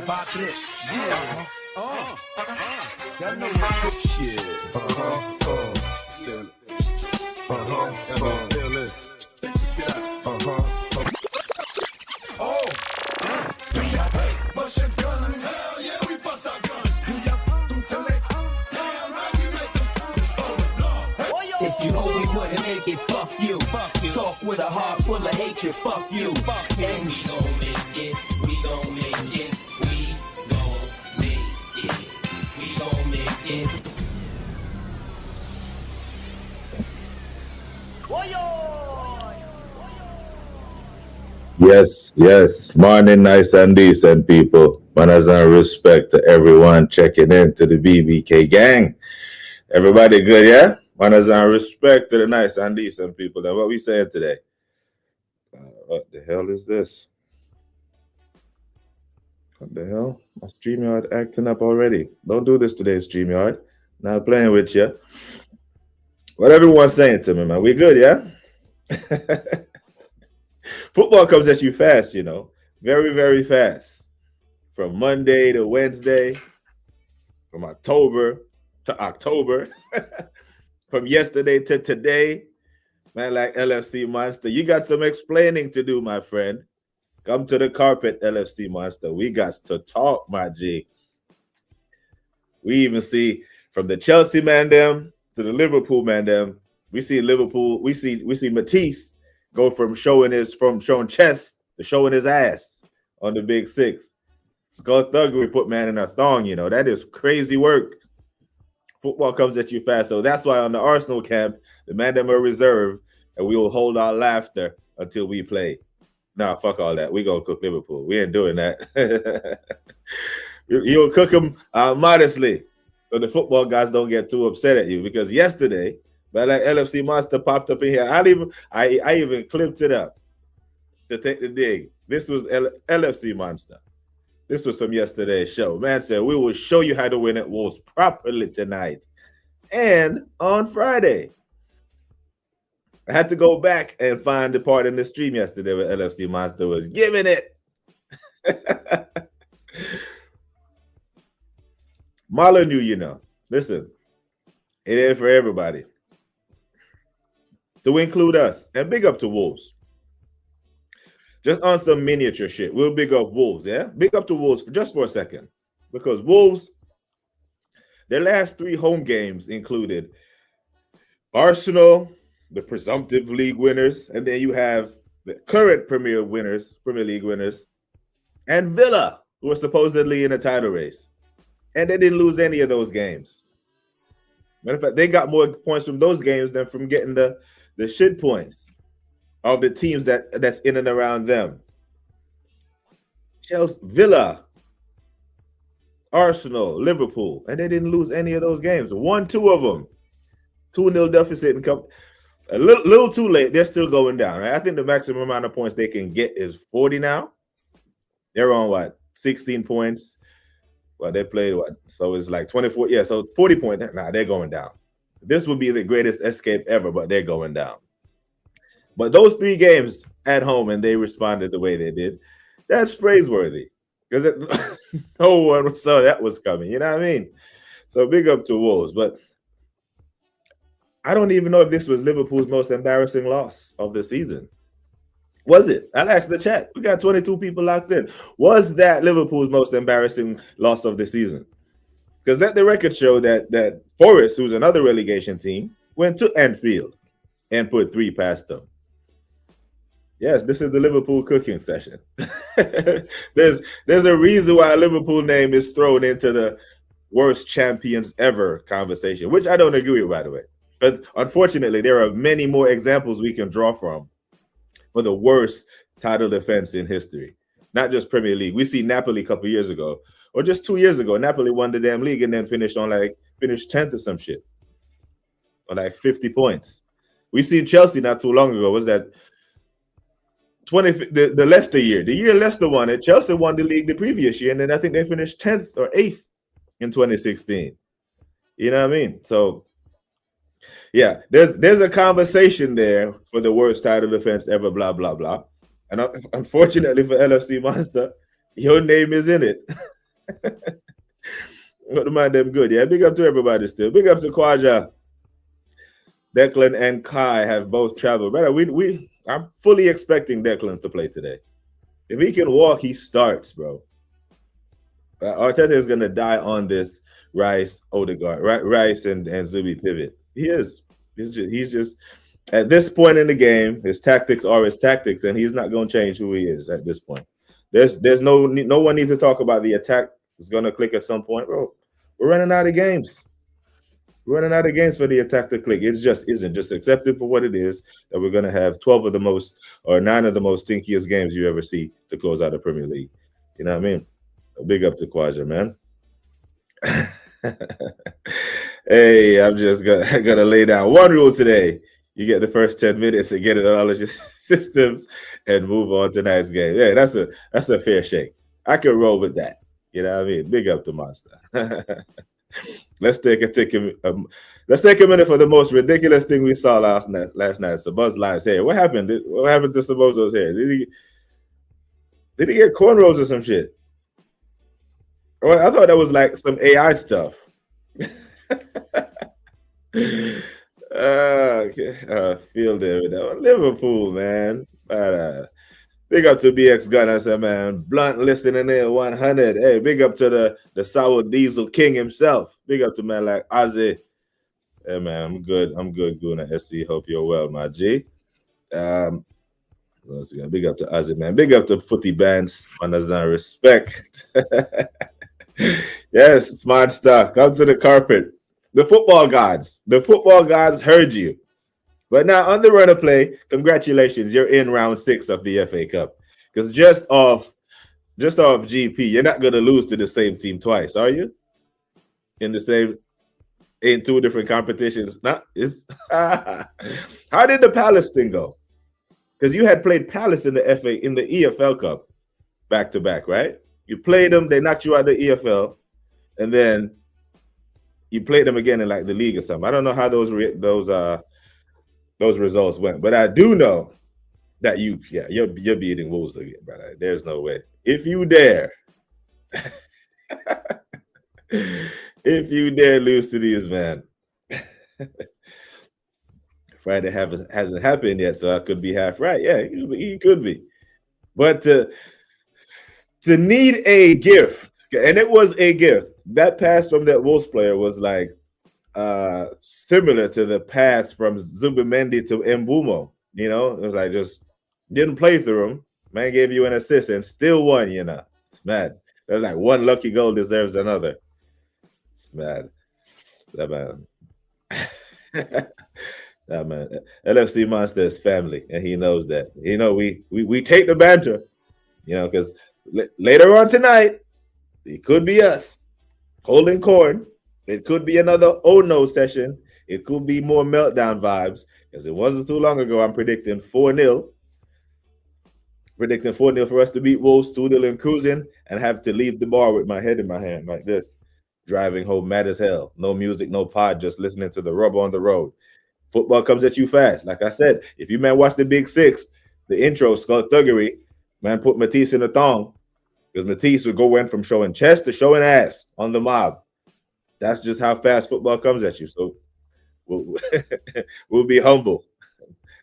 about this. Yeah. Y'all know that shit. Feel this. Oh. Bust your gun. Hell yeah, we bust our guns. If you know we wouldn't make it, fuck you. Talk with a heart full of hatred, fuck you. And we gon' make it, we gon' make it, we gon' make it, we gon' make it. Yes. Morning, nice and decent people. Manners and respect to everyone checking in to the BBK gang. Everybody good, yeah? Manners and respect to the nice and decent people. Then what we saying today? What the hell is this? What the hell? My StreamYard acting up already. Don't do this today, StreamYard. Not playing with you. What everyone's saying to me, man. We good, yeah? Football comes at you fast, you know. Very, very fast. From Monday to Wednesday. From October to October. From yesterday to today. Man, like LFC Monster. You got some explaining to do, my friend. Come to the carpet, LFC Monster. We got to talk, my G. We even see from the Chelsea man them to the Liverpool man them. We see Liverpool. We see Matisse go from showing chest to showing his ass on the Big Six. Skull Thuggery put man in a thong, you know. That is crazy work. Football comes at you fast. So that's why on the Arsenal camp, the man them are reserved, and we will hold our laughter until we play. Nah, fuck all that. We gonna cook Liverpool. We ain't doing that. You'll cook them modestly, so the football guys don't get too upset at you. Because yesterday, but like LFC Monster popped up in here. I even clipped it up to take the dig. This was LFC Monster. This was from yesterday's show. Man said, we will show you how to win at Wolves properly tonight and on Friday. I had to go back and find the part in the stream yesterday where LFC Monster was giving it. Marlon knew, you know. Listen, it ain't for everybody. To include us. And big up to Wolves. Just on some miniature shit. We'll big up Wolves, yeah? Big up to Wolves just for a second. Because Wolves, their last 3 home games included Arsenal, the presumptive league winners, and then you have the current Premier League winners, and Villa, who are supposedly in a title race. And they didn't lose any of those games. Matter of fact, they got more points from those games than from getting the shit points of the teams that's in and around them. Chelsea, Villa, Arsenal, Liverpool, and they didn't lose any of those games. Won 2 of them. 2-0 deficit and come a little too late. They're still going down, right? I think the maximum amount of points they can get is 40 now. They're on what? 16 points. Well, they played what? So it's like 24. Yeah, so 40 points. Nah, they're going down. This would be the greatest escape ever, but they're going down. But those 3 games at home, and they responded the way they did, that's praiseworthy. Because no one saw that was coming. You know what I mean? So big up to Wolves. But I don't even know if this was Liverpool's most embarrassing loss of the season. Was it? I'll ask the chat. We got 22 people locked in. Was that Liverpool's most embarrassing loss of the season? Because let the record show that Forest, who's another relegation team, went to Anfield and put 3 past them. Yes, this is the Liverpool cooking session. There's a reason why a Liverpool name is thrown into the worst champions ever conversation, which I don't agree with, by the way. But unfortunately, there are many more examples we can draw from for the worst title defense in history. Not just Premier League. We see Napoli a couple years ago, or just 2 years ago. Napoli won the damn league and then finished 10th or some shit. Or like 50 points. We see Chelsea not too long ago. Was that the Leicester year? The year Leicester won it, Chelsea won the league the previous year, and then I think they finished 10th or 8th in 2016. You know what I mean? So yeah, there's a conversation there for the worst title defense ever, blah, blah, blah. And unfortunately for LFC Monster, your name is in it. But the man them good. Yeah, big up to everybody still. Big up to Kwaja. Declan and Kai have both traveled. Brother, I'm fully expecting Declan to play today. If he can walk, he starts, bro. Arteta is gonna die on this Rice, Odegaard, Rice and Zubi pivot. He is. He's just at this point in the game, his tactics are his tactics, and he's not gonna change who he is at this point. There's no one needs to talk about the attack. It's gonna click at some point, bro. We're running out of games. We're running out of games for the attack to click. It just isn't. Just accept it for what it is. That we're gonna have 12 of the most or 9 of the most stinkiest games you ever see to close out the Premier League. You know what I mean? A big up to Kwaja, man. Hey, I'm just gonna lay down one rule today. You get the first 10 minutes and get it on all of your systems and move on to tonight's game. Yeah, that's a fair shake. I can roll with that. You know what I mean? Big up to Monster. Let's take a minute for the most ridiculous thing we saw last night. Sabuzz Live's hair. What happened? What happened to Sabuzzo's hair? Did he get cornrows or some shit? Well, I thought that was like some AI stuff. Okay. Feel there with that. Liverpool, man. But big up to BX Gunner, said, man. Blunt listening in 100. Hey, big up to the sour diesel king himself. Big up to man like Ozzy. Hey, man, I'm good. Guna SC. Hope you're well, my G. Big up to Ozzy, man. Big up to footy bands. Manazan respect. Yes, smart stuff. Come to the carpet. The football gods heard you. But now on the run of play, congratulations, you're in round 6 of the FA Cup. Because just off GP, you're not going to lose to the same team twice, are you? In 2 different competitions. How did the Palace thing go? Because you had played Palace in the EFL Cup back to back, right? You played them, they knocked you out of the EFL, and then you played them again in like the league or something. I don't know how those results went, but I do know that you're beating Wolves again, brother. There's no way. If you dare, lose to these, man. Friday hasn't happened yet, so I could be half right. Yeah, he could be, but to need a gift, and it was a gift. That pass from that Wolves player was like similar to the pass from Zubimendi to Mbumo. You know, it was like just didn't play through him. Man gave you an assist and still won, you know. It's mad. There's like one lucky goal deserves another. It's mad. That man. That man. LFC Monster is family, and he knows that. You know, we take the banter, you know, because later on tonight, it could be us holding corn. It could be another oh no session. It could be more meltdown vibes, because it wasn't too long ago. I'm predicting 4-0. Predicting 4-0 for us to beat Wolves, 2-0 in cruising, and have to leave the bar with my head in my hand like this. Driving home mad as hell. No music, no pod, just listening to the rubber on the road. Football comes at you fast. Like I said, if you man watch the Big Six, the intro, Skull Thuggery, man put Matisse in a thong, because Matisse would go in from showing chest to showing ass on the mob. That's just how fast football comes at you. So we'll be humble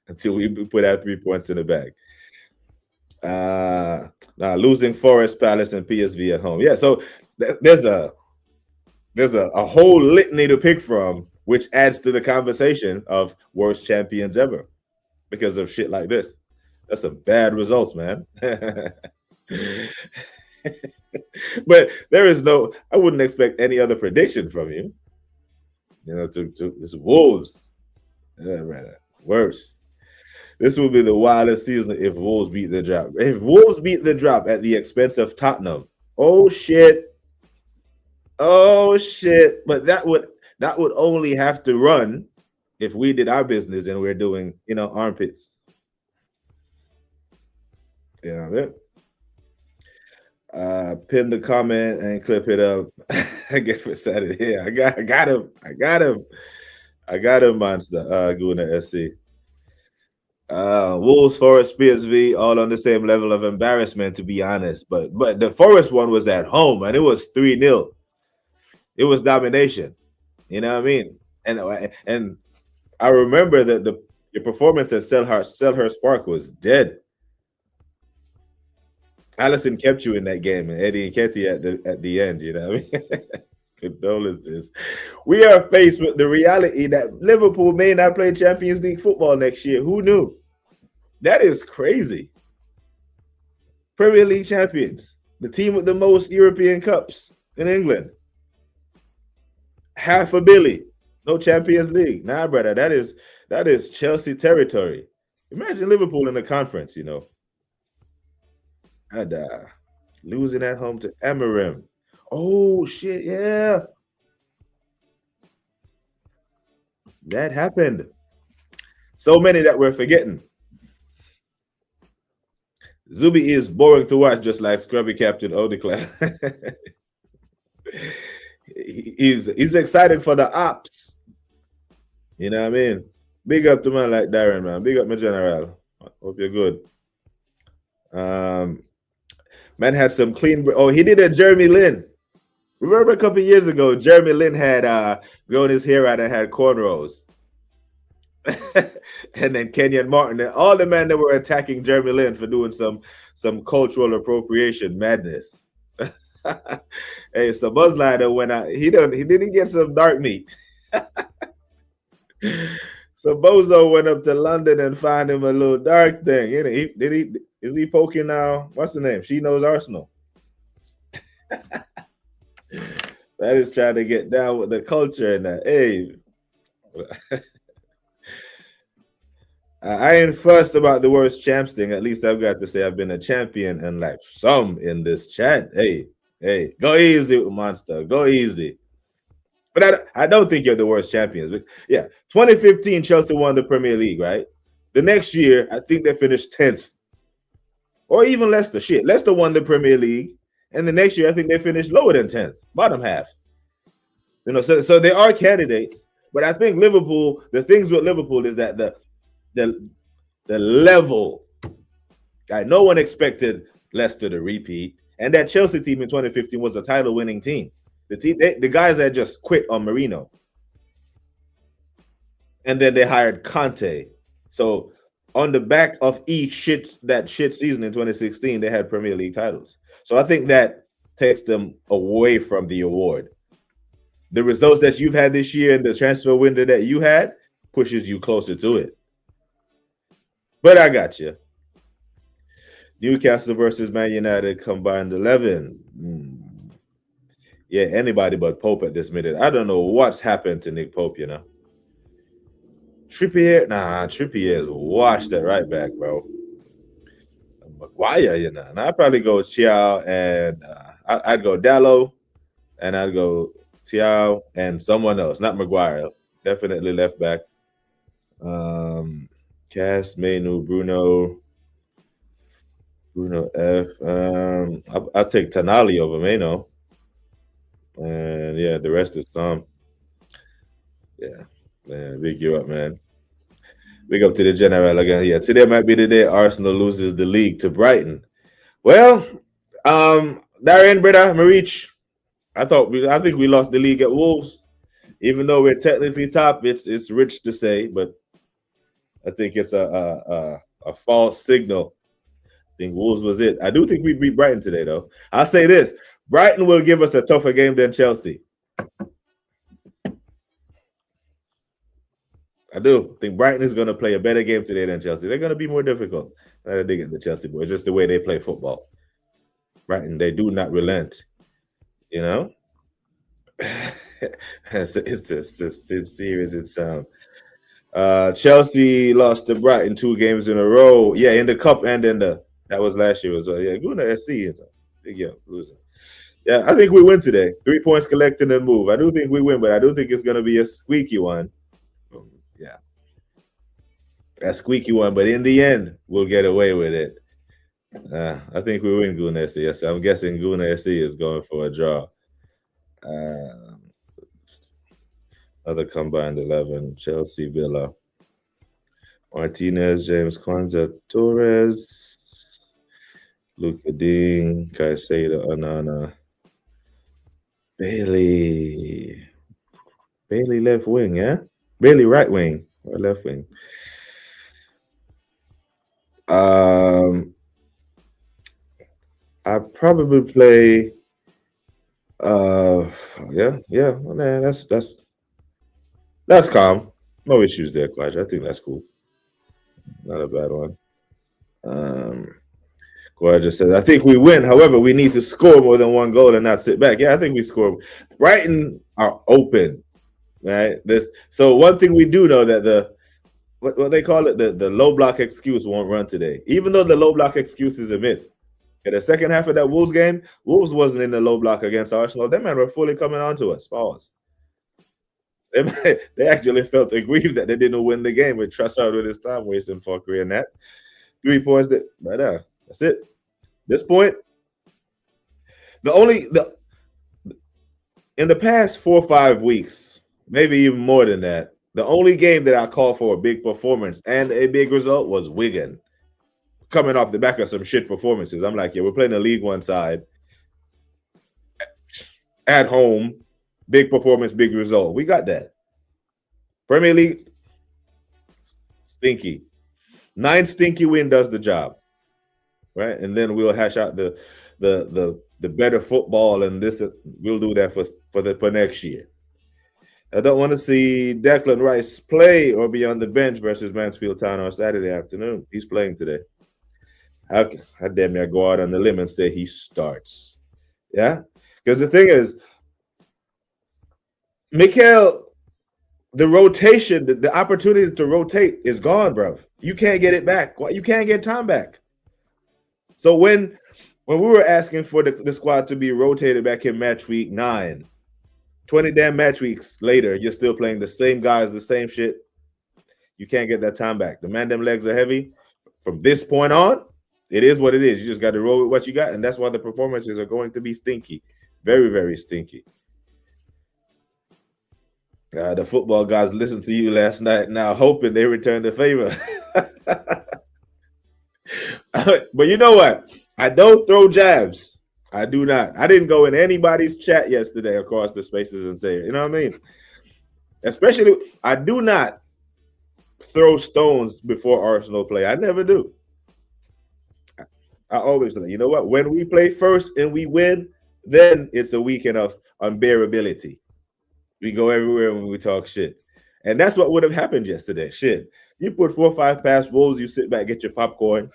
until we put our 3 points in the bag. Now losing Forest, Palace, and PSV at home. Yeah, so there's a whole litany to pick from, which adds to the conversation of worst champions ever because of shit like this. That's some bad results, man. But there is I wouldn't expect any other prediction from you. You know, to it's Wolves. Worse. This will be the wildest season if Wolves beat the drop. If Wolves beat the drop at the expense of Tottenham, oh shit. But that would only have to run if we did our business and we're doing, you know, armpits. You know what I mean? Pin the comment and clip it up. I get excited here. I got him. Monster. Guna SC. Wolves, Forest, PSV, all on the same level of embarrassment, to be honest. But the Forest one was at home and it was 3-0. It was domination. You know what I mean? And I remember that the performance at Selhurst Park was dead. Allison kept you in that game, and Eddie and Ketty at the end. You know what I mean? Condolences. We are faced with the reality that Liverpool may not play Champions League football next year. Who knew? That is crazy. Premier League champions, the team with the most European Cups in England. Half a billy, no Champions League. Nah, brother, that is Chelsea territory. Imagine Liverpool in the conference, you know. And losing at home to Emerim. Oh shit, yeah. That happened. So many that we're forgetting. Zubi is boring to watch, just like Scrubby Captain Odeclan. he's excited for the ops. You know what I mean? Big up to man like Darren, man. Big up my general. Hope you're good. Man had some clean. Oh, he did a Jeremy Lin. Remember a couple years ago, Jeremy Lin had grown his hair out and had cornrows. And then Kenyon Martin and all the men that were attacking Jeremy Lin for doing some cultural appropriation madness. Hey, so Buzz Lightyear went out. He didn't get some dark meat. So Bozo went up to London and found him a little dark thing. You know, is he poking now? What's the name? She knows Arsenal. That is trying to get down with the culture and that. Hey, I ain't fussed about the worst champs thing. At least I've got to say I've been a champion and like some in this chat. Hey, go easy, monster. Go easy. But I don't think you're the worst champions. But yeah, 2015 Chelsea won the Premier League, right? The next year, I think they finished 10th. Or even Leicester. Shit, Leicester won the Premier League. And the next year, I think they finished lower than 10th, bottom half. You know, so they are candidates. But I think Liverpool, the things with Liverpool is that the level, no one expected Leicester to repeat. And that Chelsea team in 2015 was a title-winning team. The guys that just quit on Marino. And then they hired Conte. So on the back of each shit season in 2016, they had Premier League titles. So I think that takes them away from the award. The results that you've had this year and the transfer window that you had pushes you closer to it. But I got you. Newcastle versus Man United combined 11. Yeah, anybody but Pope at this minute. I don't know what's happened to Nick Pope, you know. Trippier is washed at right back, bro. Maguire, you know. And I'd probably go Thiaw and I'd go Dallo and I'd go Thiaw and someone else, not Maguire. Definitely left back. Cass, Menu, Bruno F. I'll take Tonali over Meno. And yeah, the rest is calm. Yeah, man, big you up, man. Big up to the general again. Yeah, today might be the day Arsenal loses the league to Brighton. Well, Darren, brother, Marich, I think we lost the league at Wolves. Even though we're technically top, it's rich to say, but I think it's a false signal. I think Wolves was it. I do think we beat Brighton today, though. I'll say this. Brighton will give us a tougher game than Chelsea. I do think Brighton is going to play a better game today than Chelsea. They're going to be more difficult. I dig it, the Chelsea boys. Just the way they play football. Brighton, they do not relent. You know? it's serious. It sounds. Chelsea lost to Brighton 2 games in a row. Yeah, in the cup and in that was last year as well. Yeah, Guna SC is a big losing. Yeah, I think we win today. 3 points collected and move. I do think we win, but I do think it's going to be a squeaky one. Yeah. A squeaky one, but in the end, we'll get away with it. I think we win Guna SC. Yes, I'm guessing Guna SC is going for a draw. Other combined 11, Chelsea, Villa. Martinez, James Kwanzaa, Torres, Luka Dean, Caicedo, Anana, Bailey. Bailey left wing, yeah? Bailey right wing or left wing. I probably play yeah, man, that's calm. No issues there, Quaj. I think that's cool. Not a bad one. Quaj just says, I think we win. However, we need to score more than one goal and not sit back. Yeah, I think we score. Brighton are open, right? So one thing we do know that the what they call it, the low block excuse won't run today. Even though the low block excuse is a myth. In the second half of that Wolves game, Wolves wasn't in the low block against Arsenal. Them men were fully coming on to us. Pause. They actually felt aggrieved that they didn't win the game with Trossard with his time wasting fuckery and that. 3 points right there. That's it. This point, in the past 4 or 5 weeks, maybe even more than that, the only game that I called for a big performance and a big result was Wigan. Coming off the back of some shit performances. I'm like, yeah, we're playing the League One side at home, big performance, big result. We got that. Premier League, stinky. 9 stinky win does the job, right? And then we'll hash out the better football, and this we'll do that for next year. I don't want to see Declan Rice play or be on the bench versus Mansfield Town on Saturday afternoon. He's playing today. How damn near go out on the limb and say he starts? Yeah, because the thing is, Mikel, the rotation, the opportunity to rotate is gone, bro. You can't get it back. You can't get time back. So when we were asking for the squad to be rotated back in match week 9, 20 damn match weeks later, you're still playing the same guys, the same shit. You can't get that time back. The man, them legs are heavy. From this point on, it is what it is. You just got to roll with what you got, and that's why the performances are going to be stinky. Very, very stinky. The football guys listened to you last night, now hoping they return the favor. But you know what? I don't throw jabs. I do not. I didn't go in anybody's chat yesterday across the spaces and say, you know what I mean? Especially, I do not throw stones before Arsenal play. I never do. I always say, you know what? When we play first and we win, then it's a weekend of unbearability. We go everywhere when we talk shit. And that's what would have happened yesterday. Shit. You put 4 or 5 past Wolves, you sit back, get your popcorn,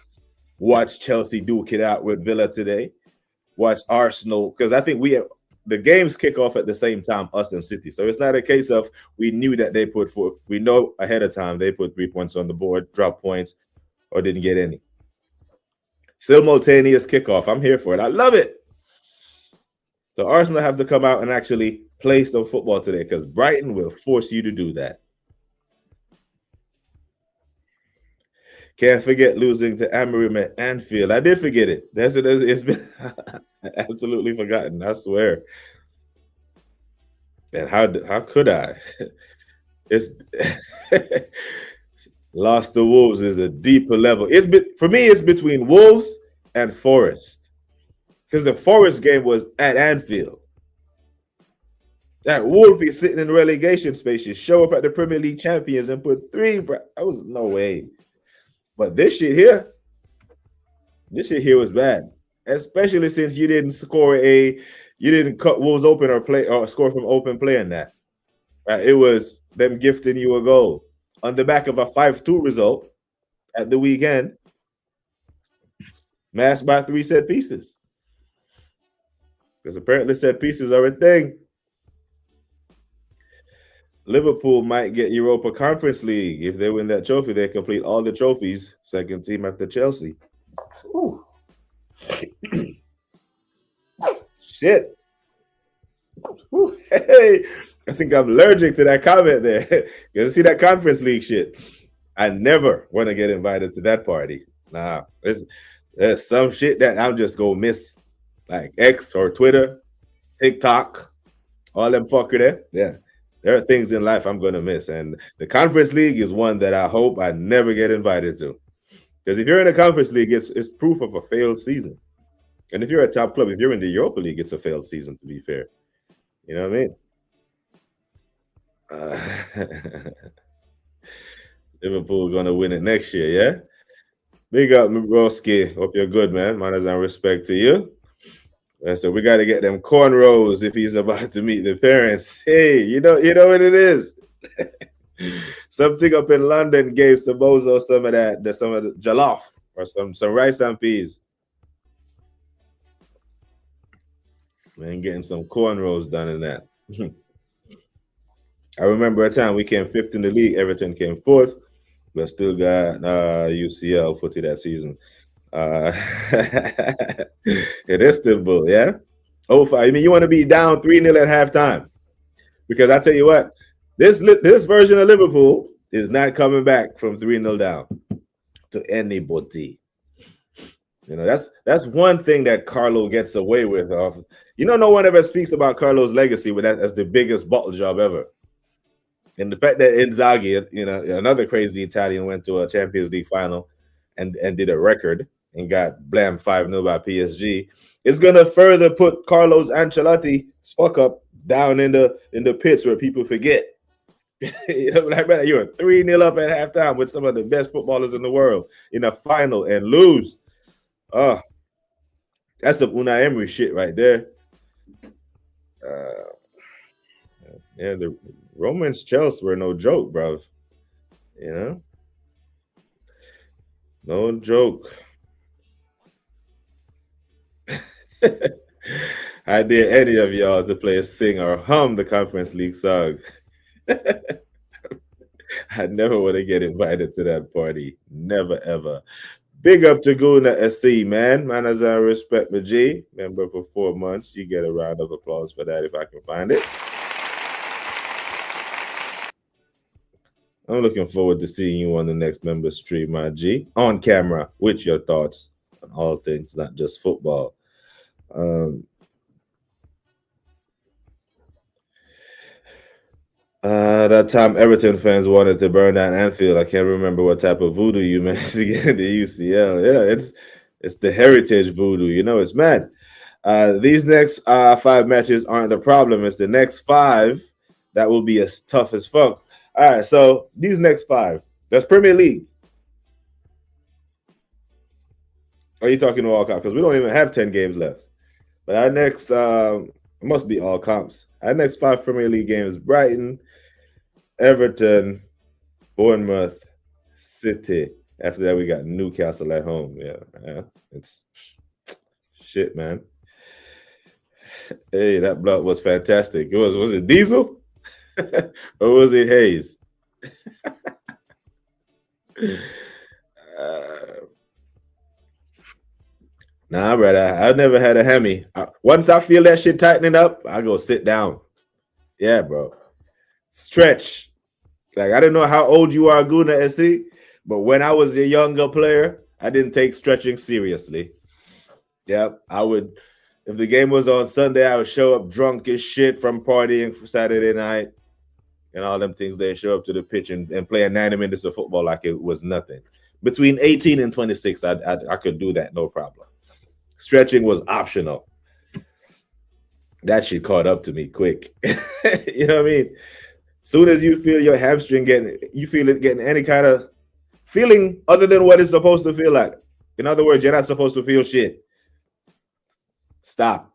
watch Chelsea duke it out with Villa today, watch Arsenal, because I think the games kick off at the same time, us and City. So it's not a case of we knew that we know ahead of time they put 3 points on the board, drop points, or didn't get any. Simultaneous kickoff. I'm here for it. I love it. So Arsenal have to come out and actually play some football today because Brighton will force you to do that. Can't forget losing to Amorim at Anfield. I did forget it. It's been absolutely forgotten. I swear. And how could I? It's lost to Wolves is a deeper level. For me, it's between Wolves and Forest. Because the Forest game was at Anfield. That Wolf is sitting in relegation spaces, show up at the Premier League champions and put 3. That was no way. But this shit here was bad. Especially since you didn't cut Wolves open or score from open play in that. Right? It was them gifting you a goal on the back of a 5-2 result at the weekend, masked by 3 set pieces. Because apparently set pieces are a thing. Liverpool might get Europa Conference League. If they win that trophy, they complete all the trophies. Second team after Chelsea. Shit. Hey, I think I'm allergic to that comment there. You see that Conference League shit? I never want to get invited to that party. Nah, there's some shit that I'm just going to miss. Like X or Twitter, TikTok, all them fucker there. Yeah. There are things in life I'm going to miss, and the Conference League is one that I hope I never get invited to. Because if you're in a Conference League, it's proof of a failed season. And if you're a top club, if you're in the Europa League, it's a failed season. To be fair, you know what I mean. Liverpool gonna win it next year, yeah. Big up, Broski. Hope you're good, man. Manners and respect to you. So we got to get them cornrows if he's about to meet the parents. Hey, you know what it is. Something up in London gave Sabozo some of the jollof or some rice and peas. Man, getting some cornrows done in that. I remember a time we came fifth in the league. Everton came fourth, but still got UCL footy that season. It is still bull, yeah. Oh, I mean, you want to be down 3-0 at halftime, because I tell you what, this version of Liverpool is not coming back from 3-0 down to anybody. You know, that's one thing that Carlo gets away with. No one ever speaks about Carlo's legacy, but that's the biggest bottle job ever. And the fact that Inzaghi, another crazy Italian, went to a Champions League final and did a record and got blamed 5-0 by PSG, it's gonna further put Carlos Ancelotti's fuck up down in the pits where people forget. Like, man, you're 3-0 up at halftime with some of the best footballers in the world in a final and lose. Oh, that's some Unai Emery shit right there. Yeah, the Romans Chelsea were no joke, bro. No joke. I dare any of y'all to play, sing, or hum the Conference League song. I never want to get invited to that party. Never, ever. Big up to Guna SC, man. Manners and respect, my G. Member for 4 months. You get a round of applause for that if I can find it. I'm looking forward to seeing you on the next member stream, my G. On camera, with your thoughts on all things, not just football. That time Everton fans wanted to burn down Anfield. I can't remember what type of voodoo you managed to get in the UCL. Yeah, it's the heritage voodoo. It's mad. These next 5 matches aren't the problem. It's the next 5 that will be as tough as fuck. All right, so these next 5, that's Premier League. Are you talking to all comps? Because we don't even have 10 games left. But our next, it must be all comps. Our next 5 Premier League games: Brighton, Everton, Bournemouth, City. After that, we got Newcastle at home. Yeah, it's shit, man. Hey, that blood was fantastic. Was it Diesel or was it Hayes? Nah, brother, I've never had a Hemi. Once I feel that shit tightening up, I go sit down. Yeah, bro. Stretch. Like, I don't know how old you are, Guna SC, but when I was a younger player, I didn't take stretching seriously. Yep, I would. If the game was on Sunday, I would show up drunk as shit from partying for Saturday night and all them things. They show up to the pitch and play 90 minutes of football like it was nothing. Between 18 and 26, I could do that, no problem. Stretching was optional. That shit caught up to me quick. You know what I mean? Soon as you feel your hamstring getting any kind of feeling other than what it's supposed to feel like. In other words, you're not supposed to feel shit. Stop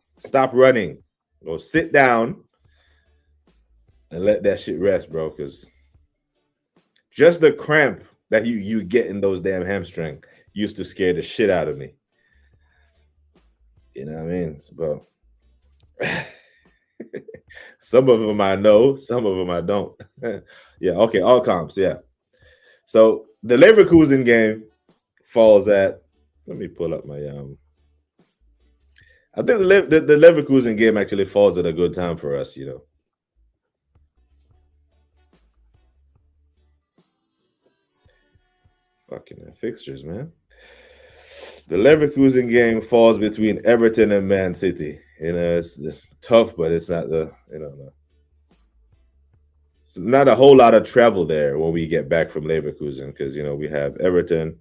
running. Go sit down and let that shit rest, bro. Because just the cramp that you get in those damn hamstring used to scare the shit out of me. You know what I mean? Bro. Some of them I know, some of them I don't. Yeah, okay, all comps, yeah. So the Leverkusen game falls at, let me pull up my I think the Leverkusen game actually falls at a good time for us, Fucking fixtures, man. The Leverkusen game falls between Everton and Man City. It's tough, but it's not the. not a whole lot of travel there when we get back from Leverkusen because we have Everton.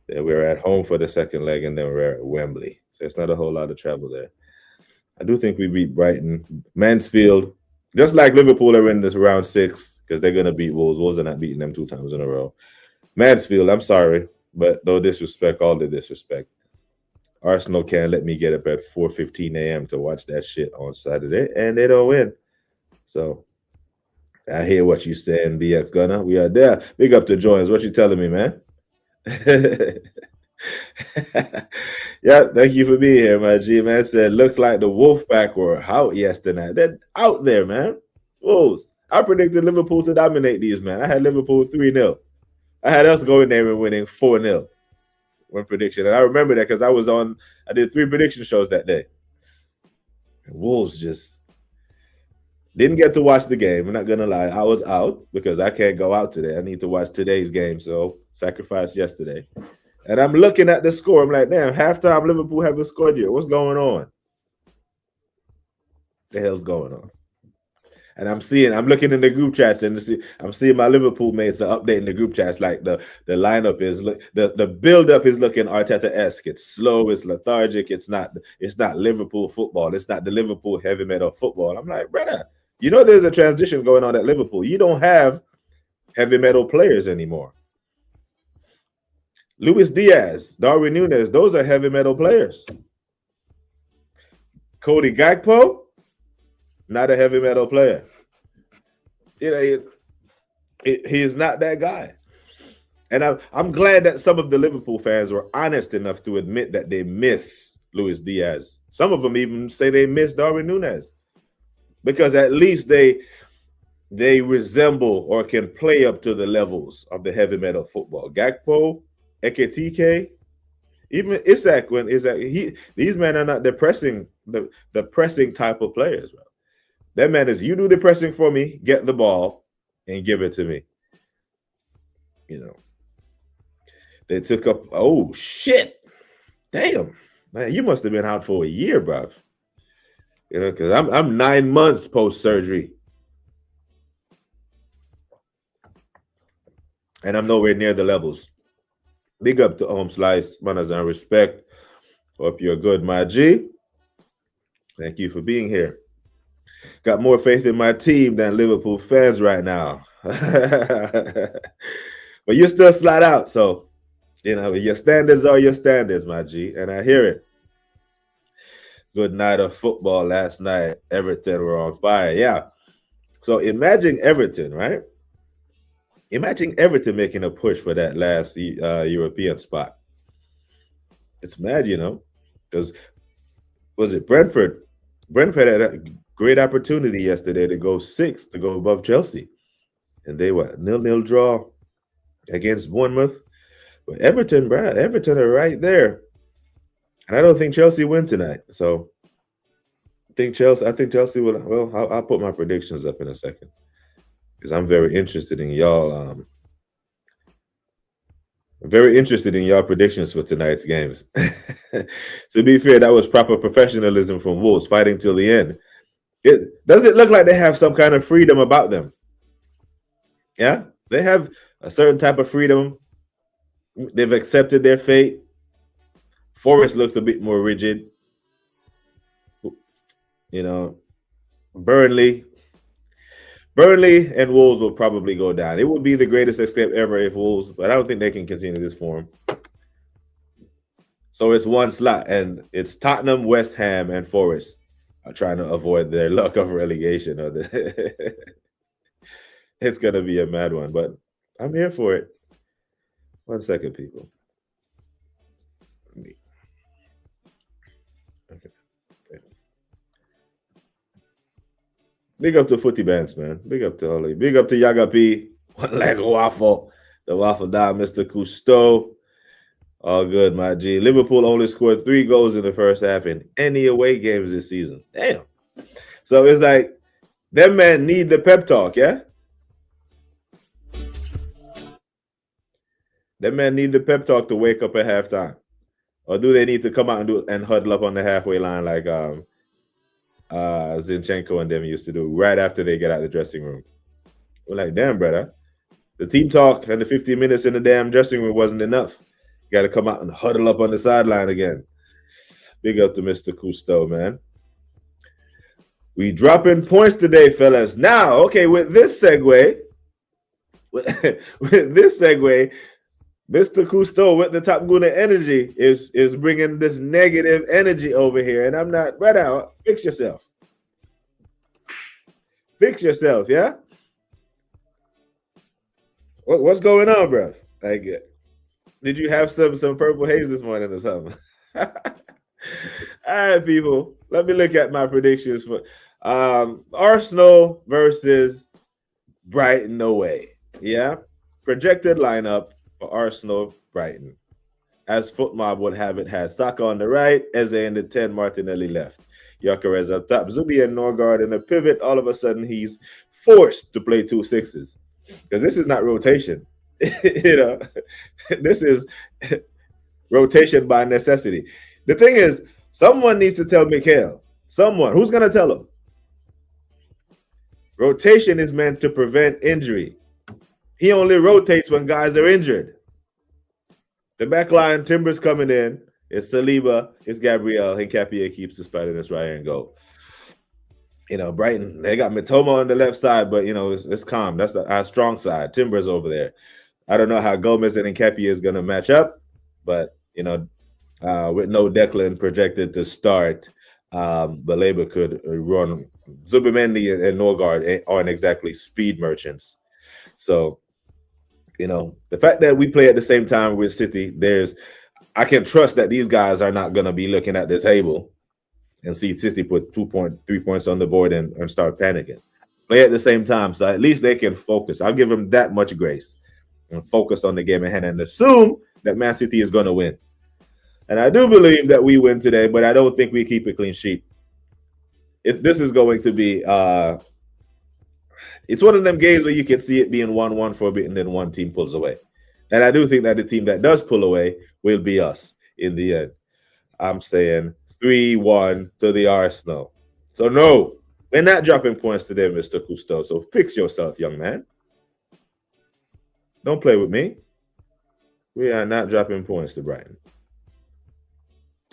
Then we're at home for the second leg, and then we're at Wembley. So it's not a whole lot of travel there. I do think we beat Brighton, Mansfield, just like Liverpool are in this round 6 because they're gonna beat Wolves. Wolves are not beating them 2 times in a row. Mansfield, I'm sorry, but no disrespect, all the disrespect. Arsenal can't let me get up at 4:15 a.m. to watch that shit on Saturday, and they don't win. So I hear what you saying, BX Gunner. We are there. Big up to Joins. What you telling me, man? Yeah, thank you for being here, my G. Man said, looks like the Wolfpack were out yesterday. They're out there, man. Wolves. I predicted Liverpool to dominate these, man. I had Liverpool 3-0. I had us going there and winning 4-0. One prediction. And I remember that because I did 3 prediction shows that day. And Wolves just didn't get to watch the game. I'm not going to lie. I was out because I can't go out today. I need to watch today's game. So sacrificed yesterday. And I'm looking at the score. I'm like, damn, halftime Liverpool haven't scored yet. What's going on? The hell's going on? And I'm looking in the group chats and I'm seeing my Liverpool mates are updating the group chats like the lineup is the build-up is looking Arteta-esque. It's slow, it's lethargic, it's not Liverpool football, it's not the Liverpool heavy metal football. I'm like, brother, there's a transition going on at Liverpool. You don't have heavy metal players anymore. Luis Diaz, Darwin Núñez, those are heavy metal players. Cody Gakpo, not a heavy metal player. He is not that guy. And I'm glad that some of the Liverpool fans were honest enough to admit that they miss Luis Diaz. Some of them even say they miss Darwin Núñez because at least they resemble or can play up to the levels of the heavy metal football. Gakpo, Ekitike, even Isak, these men are not the pressing type of players, bro. That man is, you do the pressing for me, get the ball, and give it to me. They took up, oh, shit. Damn. Man, you must have been out for a year, bro. Because I'm 9 months post-surgery. And I'm nowhere near the levels. Big up to Home Slice, manners and respect. Hope you're good, my G. Thank you for being here. Got more faith in my team than Liverpool fans right now. But you still slide out. So, your standards are your standards, my G. And I hear it. Good night of football last night. Everton were on fire. Yeah. So imagine Everton, right? Imagine Everton making a push for that last European spot. It's mad, because was it Brentford? Brentford had a great opportunity yesterday to go 6th, to go above Chelsea. And they were 0-0 draw against Bournemouth. But Everton are right there. And I don't think Chelsea win tonight. So I think Chelsea will. Well, I'll put my predictions up in a second. Because I'm very interested in y'all. Very interested in y'all predictions for tonight's games. To be fair, that was proper professionalism from Wolves, fighting till the end. Does it look like they have some kind of freedom about them? Yeah, they have a certain type of freedom. They've accepted their fate. Forest looks a bit more rigid. Burnley and Wolves will probably go down. It would be the greatest escape ever if Wolves, but I don't think they can continue this form. So it's one slot, and it's Tottenham, West Ham, and Forest are trying to avoid their luck of relegation. It's going to be a mad one, but I'm here for it. 1 second, people. Okay. Big up to Footy Bands, man. Big up to Holly. Big up to Yaga P. One leg waffle. The waffle down, Mr. Cousteau. All good, my G. Liverpool only scored 3 goals in the first half in any away games this season. Damn. So it's like, them men need the pep talk, yeah? Them men need the pep talk to wake up at halftime. Or do they need to come out and huddle up on the halfway line like Zinchenko and them used to do right after they get out of the dressing room? We're like, damn, brother. The team talk and the 15 minutes in the damn dressing room wasn't enough. You got to come out and huddle up on the sideline again. Big up to Mr. Cousteau, man. We dropping points today, fellas. Now, okay, with this segue, Mr. Cousteau with the Top Guna energy is bringing this negative energy over here, and I'm not. Brother, fix yourself. Fix yourself, yeah. What's going on, bro? Like, did you have some purple haze this morning or something? All right, people. Let me look at my predictions for Arsenal versus Brighton away. Yeah, projected lineup for Arsenal Brighton. As FootMob would have it, has Saka on the right, Eze in the 10, Martinelli left. Gyökeres up top, Zubi and Norgard in the pivot. All of a sudden, he's forced to play 2 6s. Because this is not rotation. This is rotation by necessity. The thing is, someone needs to tell Mikhail. Someone. Who's going to tell him? Rotation is meant to prevent injury. He only rotates when guys are injured. The back line, Timber's coming in. It's Saliba. It's Gabriel. Nketiah keeps the spot in his right hand goal. Brighton, they got Mitoma on the left side, but, it's calm. That's our strong side. Timber's over there. I don't know how Gomez and Nketiah is going to match up, but, with no Declan projected to start, Baleba could run. Zubimendi and Norgard aren't exactly speed merchants. So, the fact that we play at the same time with City, I can trust that these guys are not going to be looking at the table and see City put 3 points on the board and start panicking. Play at the same time, so at least they can focus. I'll give them that much grace and focus on the game at hand and assume that Man City is going to win. And I do believe that we win today, but I don't think we keep a clean sheet. This is going to be it's one of them games where you can see it being 1-1 for a bit and then one team pulls away. And I do think that the team that does pull away will be us in the end. I'm saying 3-1 to the Arsenal. So no, we're not dropping points today, Mr. Cousteau. So fix yourself, young man. Don't play with me. We are not dropping points to Brighton.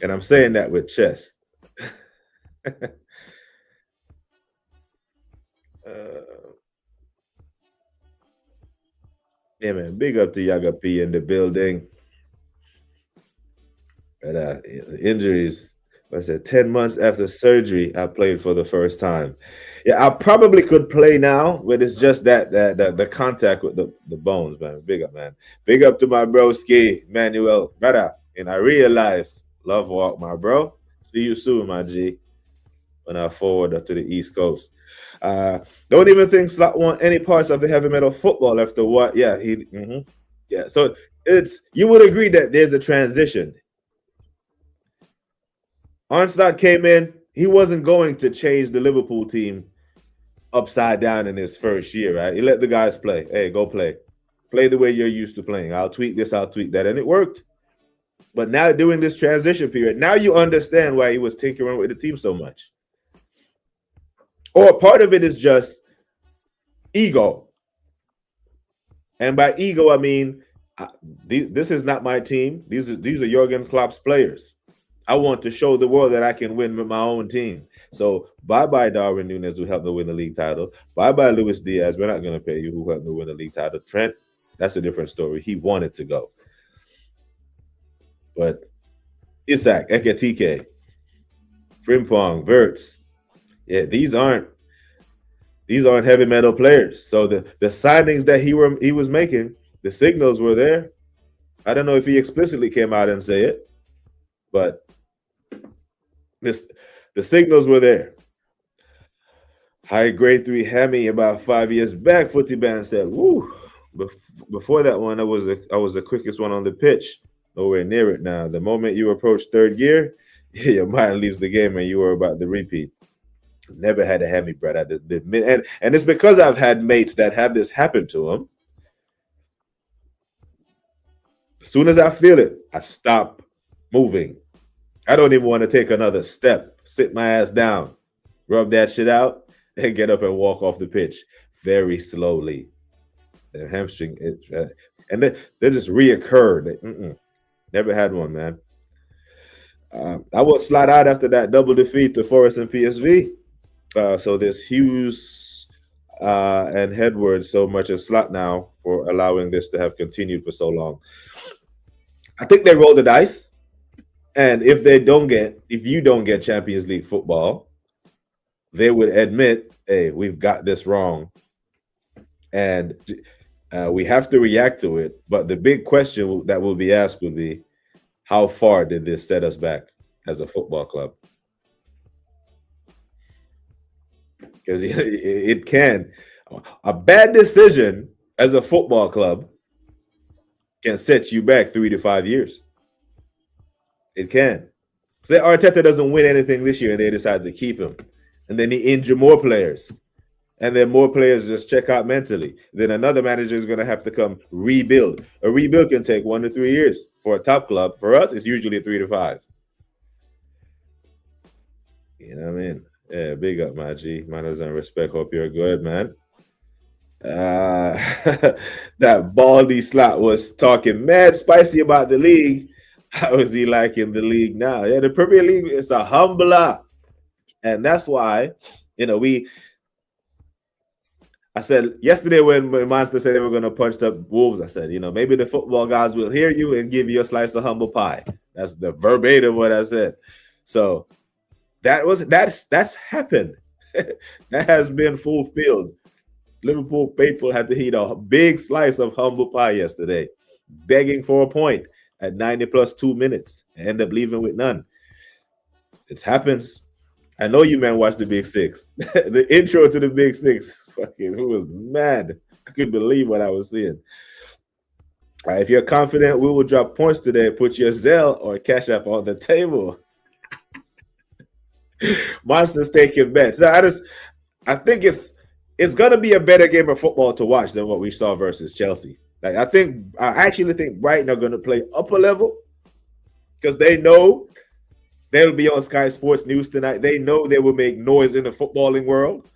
And I'm saying that with chest. Yeah, man. Big up to Yaga P in the building. But injuries. I said 10 months after surgery, I played for the first time. Yeah, I probably could play now, but it's just that the contact with the bones, man. Big up, man. Big up to my broski, Manuel. Brother, in a real life, love walk, my bro. See you soon, my G. When I forward to the East Coast. Don't even think Slot want any parts of the heavy metal football after what? Yeah, yeah. So you would agree that there's a transition. Arnstad came in. He wasn't going to change the Liverpool team upside down in his first year, right? He let the guys play. Hey, go play. Play the way you're used to playing. I'll tweak this, I'll tweak that. And it worked. But now during this transition period, now you understand why he was tinkering with the team so much. Or part of it is just ego. And by ego, I mean, this is not my team. These are Jurgen Klopp's players. I want to show the world that I can win with my own team. So bye-bye Darwin Núñez, who helped me win the league title. Bye-bye Luis Diaz. We're not going to pay you, who helped me win the league title. Trent, that's a different story. He wanted to go. But Isak, Ekitike, Frimpong, Wirtz, yeah, these aren't heavy metal players. So the signings that he was making, the signals were there. I don't know if he explicitly came out and say it, but the signals were there. High grade 3 hammy about 5 years back. Footy Band said, "Woo!" Before that one, I was the quickest one on the pitch. Nowhere near it now. The moment you approach third gear, your mind leaves the game and you are about to repeat. Never had a hammy, Brad. And it's because I've had mates that have this happen to them. As soon as I feel it, I stop moving. I don't even want to take another step. Sit my ass down, rub that shit out, and get up and walk off the pitch. very slowly. Their hamstring, and they just reoccur. Never had one, man. I will slide out after that double defeat to Forest and PSV. So there's Hughes and Edwards so much as slot now for allowing this to have continued for so long. I think they roll the dice, and if you don't get Champions League football, they would admit, hey, we've got this wrong, and we have to react to it. But the big question that will be asked would be, how far did this set us back as a football club? Because it can. A bad decision as a football club can set you back 3 to 5 years. It can. Say Arteta doesn't win anything this year and they decide to keep him. And then he injure more players. And then more players just check out mentally. Then another manager is going to have to come rebuild. A rebuild can take 1 to 3 years. For a top club, for us, it's usually 3 to 5. You know what I mean? Yeah, big up, my G. Manners and respect. Hope you're good, man. That Baldy slot was talking mad spicy about the league. How is he liking the league now? Yeah, the Premier League is a humbler. And that's why, I said yesterday when Monster said they were going to punch up Wolves, I said, maybe the football guys will hear you and give you a slice of humble pie. That's the verbatim what I said. So that's happened. That has been fulfilled. Liverpool faithful had to eat a big slice of humble pie yesterday, begging for a point at 90 plus 2 minutes and end up leaving with none. It happens. I know you man watched the Big Six. The intro to the Big Six, fucking, who was mad. I couldn't believe what I was seeing. If you're confident we will drop points today, put your Zelle or Cash App on the table. Monsters taking bets. I think it's gonna be a better game of football to watch than what we saw versus Chelsea. I actually think Brighton are gonna play upper level because they know they'll be on Sky Sports News tonight. They know they will make noise in the footballing world.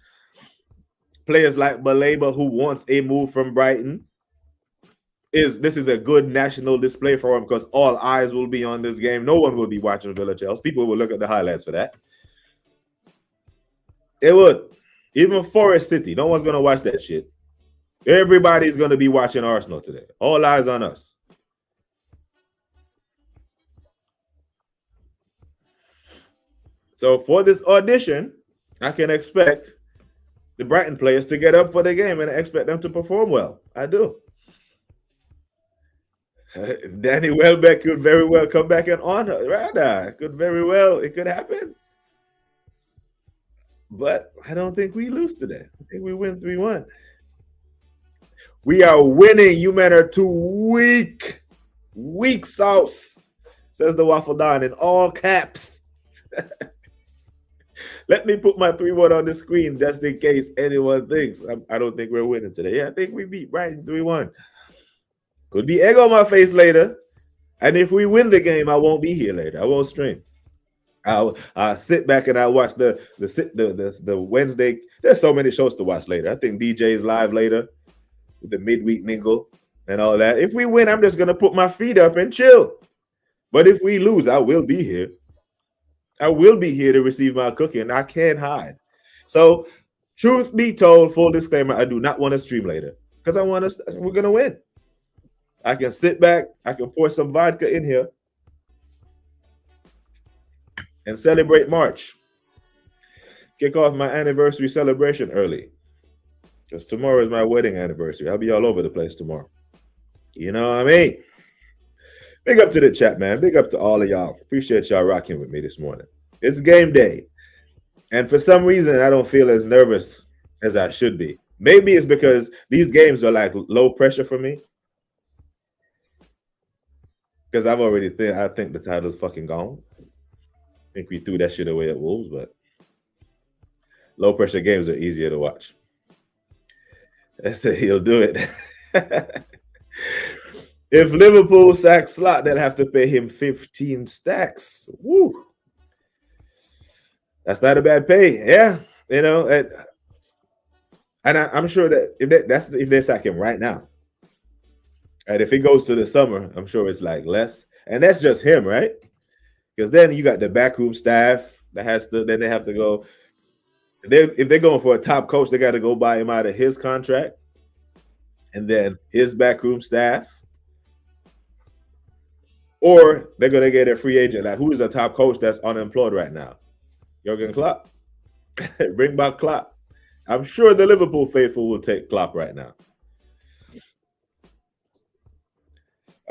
Players like Baleba, who wants a move from Brighton, this is a good national display for him because all eyes will be on this game. No one will be watching Villa Chelsea. People will look at the highlights for that. It would. Even Forest City, no one's going to watch that shit. Everybody's going to be watching Arsenal today. All eyes on us. So for this audition, I can expect the Brighton players to get up for the game and I expect them to perform well. I do. Danny Welbeck could very well come back and honor. Rather, it could happen. But I don't think we lose today. I think we win 3-1. We are winning. You men are too weak. Weak sauce, says the Waffle Don in all caps. Let me put my 3-1 on the screen just in case anyone thinks I don't think we're winning today. Yeah, I think we beat Brighton 3-1. Could be egg on my face later. And if we win the game, I won't be here later. I won't stream. I'll sit back and I'll watch the Wednesday. There's so many shows to watch later. I think DJ's live later with the midweek mingle and all that. If we win, I'm just going to put my feet up and chill. But if we lose, I will be here. I will be here to receive my cooking. I can't hide. So, truth be told, full disclaimer, I do not want to stream later because we're going to win. I can sit back. I can pour some vodka in here and celebrate March. Kick off my anniversary celebration early because tomorrow is my wedding anniversary. I'll be all over the place tomorrow. You know what I mean? Big up to the chat, man. Big up to all of y'all. Appreciate y'all rocking with me this morning. It's game day. And for some reason, I don't feel as nervous as I should be. Maybe it's because these games are like low pressure for me. Because I think the title's fucking gone. I think we threw that shit away at Wolves, but low pressure games are easier to watch. I said he'll do it. If Liverpool sacks Slot, they'll have to pay him 15 stacks. Woo. That's not a bad pay. Yeah. I And I'm sure that if they sack him right now, and if it goes to the summer, I'm sure it's like less. And that's just him, right? Because then you got the backroom staff that has to. Then they have to go. If they're going for a top coach, they got to go buy him out of his contract, and then his backroom staff, or they're gonna get a free agent. Like, who is a top coach that's unemployed right now? Jurgen Klopp. Bring back Klopp. I'm sure the Liverpool faithful will take Klopp right now.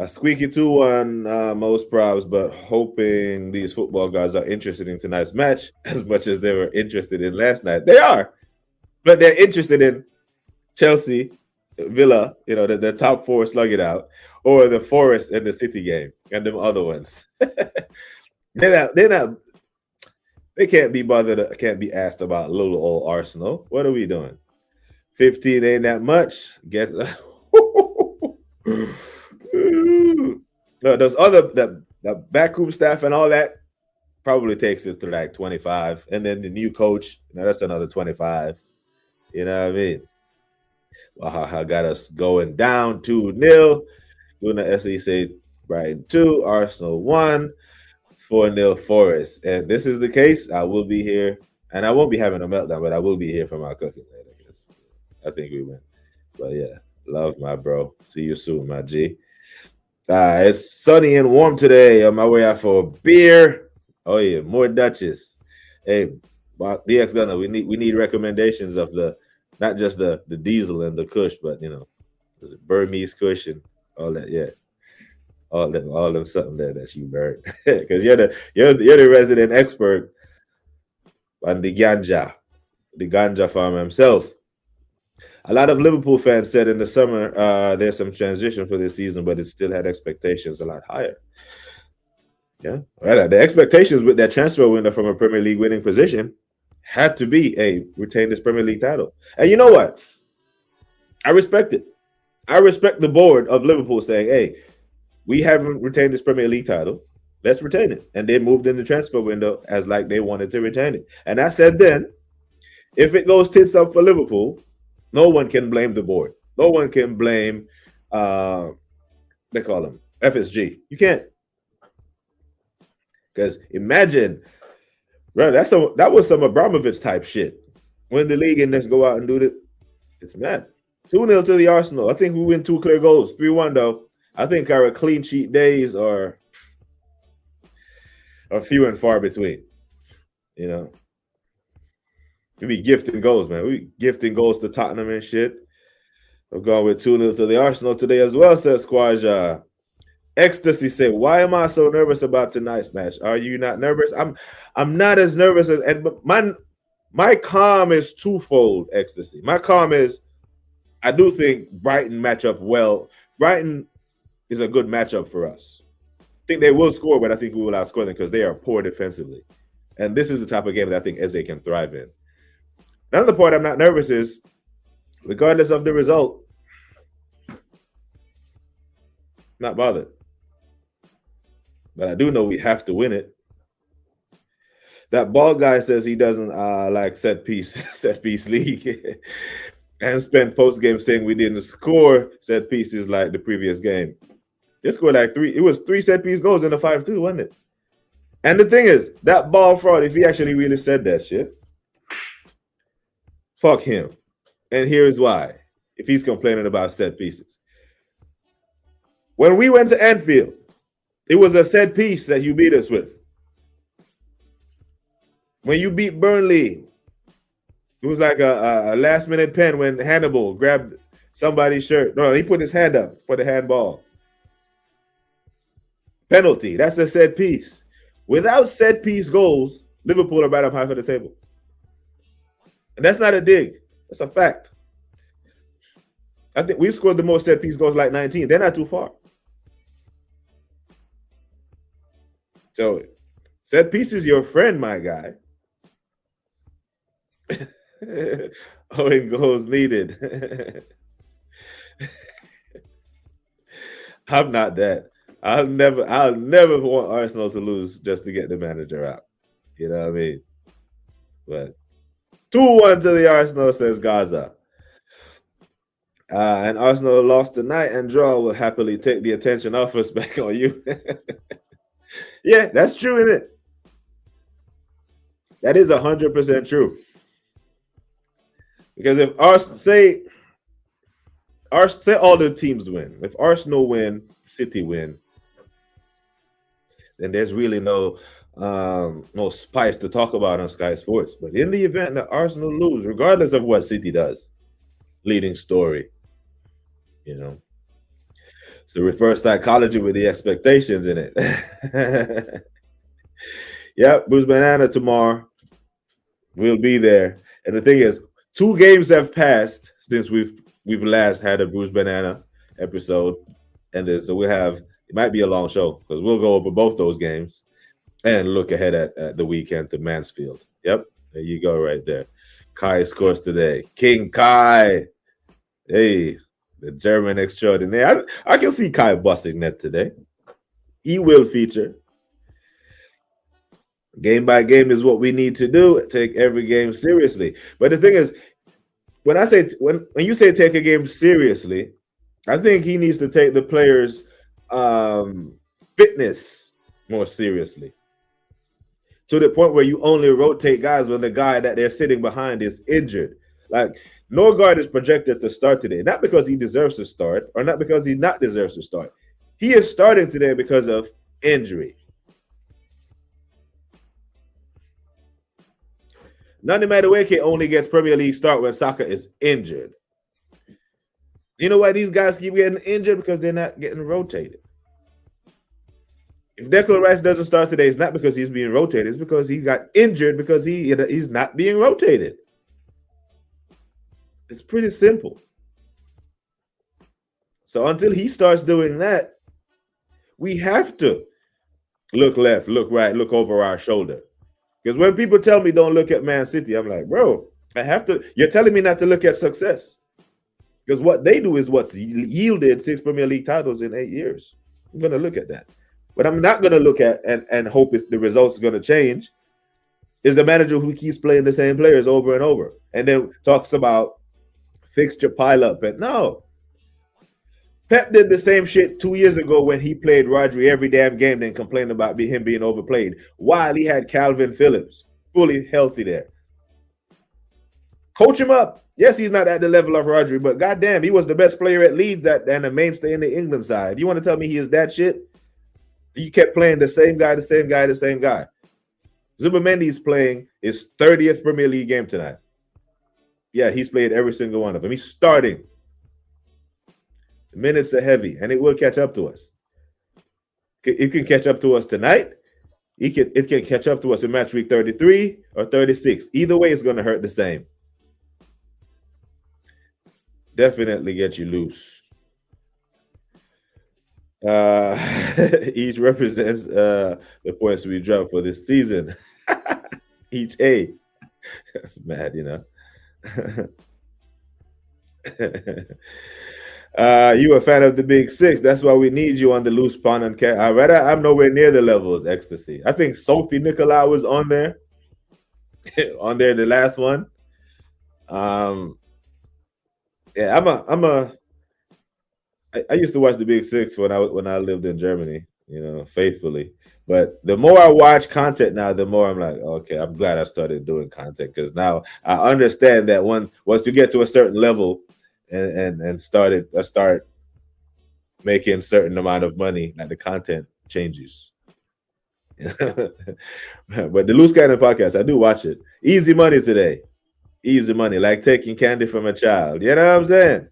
A squeaky 2-1, most probs, but hoping these football guys are interested in tonight's match as much as they were interested in last night. They are, but they're interested in Chelsea, Villa, the top four slug it out, or the Forest and the City game, and them other ones. They're not. They can't be bothered. Can't be asked about little old Arsenal. What are we doing? 15 ain't that much. Guess. No, those other the backroom staff and all that probably takes it to like 25, and then the new coach, that's another 25. You know what I mean? Wow, got us going down 2-0. Doing the SEC Brighton 2, Arsenal 1, 4-0 Forest. And this is the case. I will be here, and I won't be having a meltdown, but I will be here for my cooking later. I think we win. But yeah, love my bro. See you soon, my G. It's sunny and warm today. On my way out for a beer. Oh yeah, more Dutchess. Hey, DX Gunner, we need recommendations of not just the diesel and the Kush, but is it Burmese Kush and all that? Yeah, all them something there that you burned because you're the resident expert on the ganja farmer himself. A lot of Liverpool fans said in the summer there's some transition for this season, but it still had expectations a lot higher. Yeah, right. The expectations with that transfer window from a Premier League winning position had to be retain this Premier League title. And you know what? I respect it. I respect the board of Liverpool saying, hey, we haven't retained this Premier League title. Let's retain it. And they moved in the transfer window as like they wanted to retain it. And I said then, if it goes tits up for Liverpool, no one can blame the board. No one can blame, they call them FSG. You can't. Because imagine, bro, that was some Abramovich type shit. Win the league and let's go out and do it. It's mad. 2-0 to the Arsenal. I think we win 2 clear goals. 3-1 though. I think our clean sheet days are few and far between. We be gifting goals, man. We gifting goals to Tottenham and shit. We're going with 2-0 to the Arsenal today as well, says Squaja. Ecstasy said, why am I so nervous about tonight's match? Are you not nervous? I'm not as nervous as, and my calm is twofold, Ecstasy. My calm is I do think Brighton match up well. Brighton is a good matchup for us. I think they will score, but I think we will outscore them because they are poor defensively. And this is the type of game that I think Eze can thrive in. Another point I'm not nervous is, regardless of the result, not bothered. But I do know we have to win it. That ball guy says he doesn't like set piece league, and spent post game saying we didn't score set pieces like the previous game. They scored like 3. It was 3 set piece goals in the 5-2, wasn't it? And the thing is, that ball fraud, if he actually really said that shit, fuck him. And here's why. If he's complaining about set pieces. When we went to Anfield, it was a set piece that you beat us with. When you beat Burnley, it was like a last-minute pen when Hannibal grabbed somebody's shirt. No, he put his hand up for the handball. Penalty. That's a set piece. Without set piece goals, Liverpool are right up high for the table. And that's not a dig. That's a fact. I think we've scored the most set piece goals, like 19. They're not too far. So, set piece is your friend, my guy. Owing goals needed. I'm not that. I'll never want Arsenal to lose just to get the manager out. You know what I mean? But 2-1 to the Arsenal, says Gaza. And Arsenal lost tonight, and draw will happily take the attention off us back on you. Yeah, that's true, isn't it? That is 100% true. Because if say all the teams win, if Arsenal win, City win, then there's really no spice to talk about on Sky Sports. But in the event that Arsenal lose, regardless of what City does, leading story, it's the reverse psychology with the expectations in it. Yep, Bruce Banana tomorrow. We'll be there. And the thing is, 2 games have passed since we've last had a Bruce Banana episode. And so it might be a long show because we'll go over both those games and look ahead at the weekend to Mansfield. Yep, there you go right there. Kai scores today. King Kai. Hey, the German extraordinaire. I can see Kai busting net today. He will feature. Game by game is what we need to do. Take every game seriously. But the thing is, when you say take a game seriously, I think he needs to take the players' fitness more seriously. To the point where you only rotate guys when the guy that they're sitting behind is injured. Like Norgard is projected to start today, not because he deserves to start or not because he not deserves to start. He is starting today because of injury. Nani Madueke only gets Premier League start when Saka is injured. You know why these guys keep getting injured? Because they're not getting rotated. If Declan Rice doesn't start today, it's not because he's being rotated. It's because he got injured because he's not being rotated. It's pretty simple. So until he starts doing that, we have to look left, look right, look over our shoulder. Because when people tell me don't look at Man City, I'm like, bro, I have to. You're telling me not to look at success. Because what they do is what's yielded 6 Premier League titles in 8 years. I'm going to look at that. But I'm not going to look at and hope the results are going to change is the manager who keeps playing the same players over and over and then talks about fixture pileup. And no. Pep did the same shit 2 years ago when he played Rodri every damn game, then complained about him being overplayed while he had Calvin Phillips fully healthy there. Coach him up. Yes, he's not at the level of Rodri, but goddamn, he was the best player at Leeds and a mainstay in the England side. You want to tell me he is that shit? You kept playing the same guy. Zubimendi's playing his 30th Premier League game tonight. Yeah, he's played every single one of them. He's starting. The minutes are heavy, and it will catch up to us. It can catch up to us tonight. It can catch up to us in match week 33 or 36. Either way, it's going to hurt the same. Definitely get you loose. Each represents the points we drop for this season. Each A. That's mad, you know. You a fan of the Big Six. That's why we need you on the loose pond and cat. I'm nowhere near the level as Ecstasy. I think Sophie Nicolau was on there. On there, the last one. Yeah, I used to watch the Big Six when I lived in Germany, faithfully. But the more I watch content now, the more I'm like, okay, I'm glad I started doing content because now I understand that once you get to a certain level and start making a certain amount of money, that the content changes. But the Loose Cannon podcast, I do watch it. Easy money today. Easy money, like taking candy from a child. You know what I'm saying?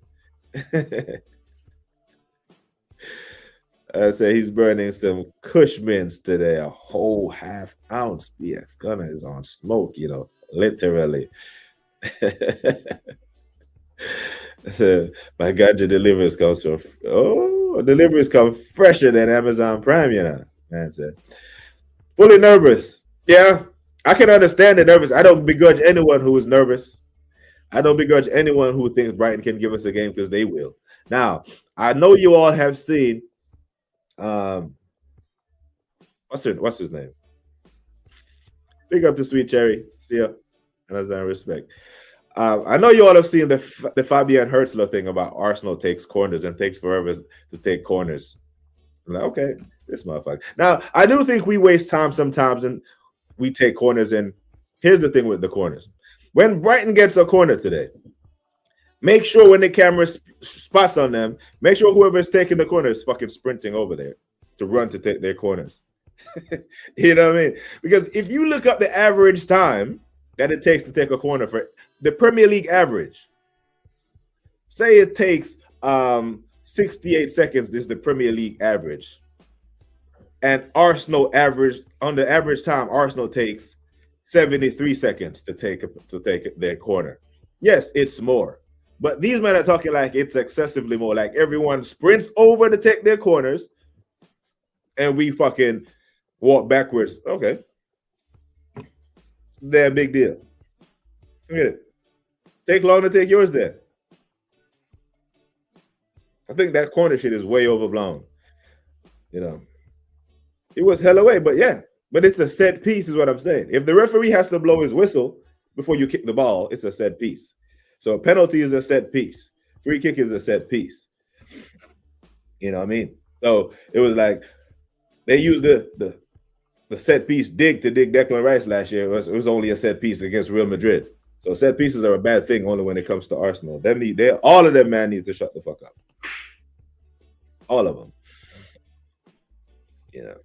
I say he's burning some Kush mints today, a whole half ounce. Yes, Gunner is on smoke, literally. So my ganja deliveries deliveries come fresher than Amazon Prime, Man said. Fully nervous. Yeah, I can understand the nervous. I don't begrudge anyone who is nervous. I don't begrudge anyone who thinks Brighton can give us a game because they will. Now, I know you all have seen what's his name? Big up to Sweet Cherry. See ya. And as I respect. I know you all have seen the Fabian Hertzler thing about Arsenal takes corners and takes forever to take corners. I'm like, okay, this motherfucker. Now, I do think we waste time sometimes and we take corners. And here's the thing with the corners. When Brighton gets a corner today, make sure when the camera spots on them, make sure whoever's taking the corner is fucking sprinting over there to run to take their corners. You know what I mean? Because if you look up the average time that it takes to take a corner for the Premier League average, say it takes 68 seconds, this is the Premier League average. And Arsenal average, on the average time, Arsenal takes 73 seconds to take their corner. Yes, it's more. But these men are talking like it's excessively more. Like everyone sprints over to take their corners and we fucking walk backwards. Okay. Damn big deal. Look at it. Take long to take yours then. I think that corner shit is way overblown. You know, it was hell away, but yeah, but it's a set piece, is what I'm saying. If the referee has to blow his whistle before you kick the ball, it's a set piece. So a penalty is a set piece. Free kick is a set piece. You know what I mean? So it was like they used the set piece dig to dig Declan Rice last year. It was only a set piece against Real Madrid. So set pieces are a bad thing only when it comes to Arsenal. All of them man need to shut the fuck up. All of them. You know.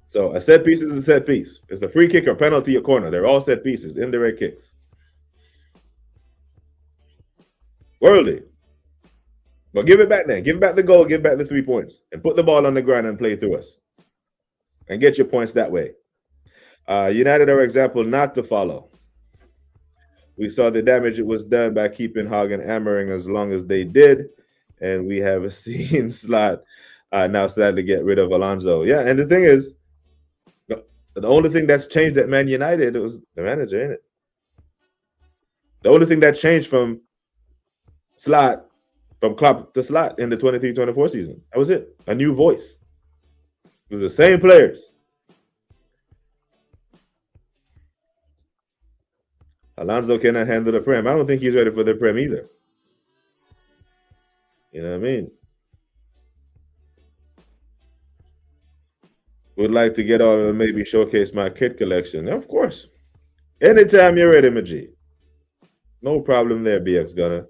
So a set piece is a set piece. It's a free kick or penalty or corner. They're all set pieces, indirect kicks. Worldly. But give it back then. Give back the goal, give back the 3 points. And put the ball on the ground and play through us. And get your points that way. United are example not to follow. We saw the damage it was done by keeping Hog and Amorim as long as they did. And we have seen Slot now sadly get rid of Alonso. Yeah, and the thing is, the only thing that's changed at Man United was the manager, ain't it? The only thing that changed from Slot, from Klopp to Slot in the 23-24 season. That was it. A new voice. It was the same players. Alonso cannot handle the Prem. I don't think he's ready for the Prem either. You know what I mean? Would like to get on and maybe showcase my kit collection. Of course. Anytime you're ready, Maji. No problem there, BX Gunner.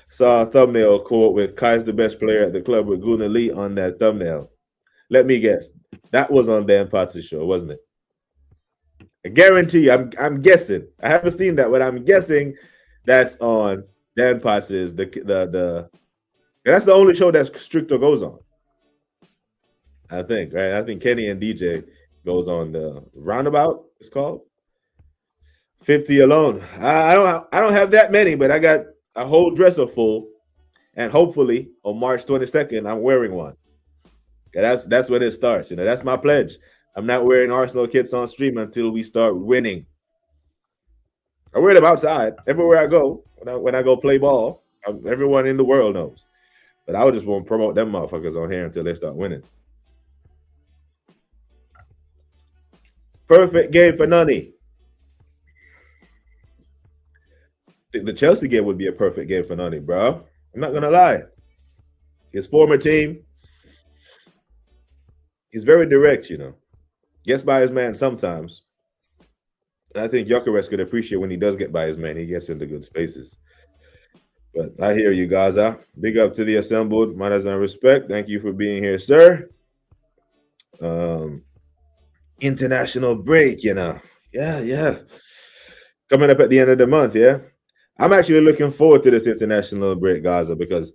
Saw a thumbnail quote with Kai's the best player at the club with Guna Lee on that thumbnail. Let me guess. That was on Dan Potts' show, wasn't it? I guarantee you, I'm guessing. I haven't seen that, but I'm guessing that's on Dan Potts' the that's the only show that Stricto goes on. I think, right? I think Kenny and DJ goes on the Roundabout, it's called. 50 alone. I don't have that many, but I got a whole dresser full, and hopefully on March 22nd, I'm wearing one. Yeah, that's when it starts. You know, that's my pledge. I'm not wearing Arsenal kits on stream until we start winning. I wear them outside everywhere I go. When I go play ball, everyone in the world knows. But I just won't promote them motherfuckers on here until they start winning. Perfect game for Nani. The Chelsea game would be a perfect game for Nani, bro. I'm not gonna lie. His former team, he's very direct, you know. Gets by his man sometimes. And I think Gyökeres could appreciate when he does get by his man. He gets into good spaces. But I hear you, Gaza. Big up to the assembled. Manners and respect. Thank you for being here, sir. International break, you know. Yeah. Coming up at the end of the month, yeah. I'm actually looking forward to this international break, Gaza, because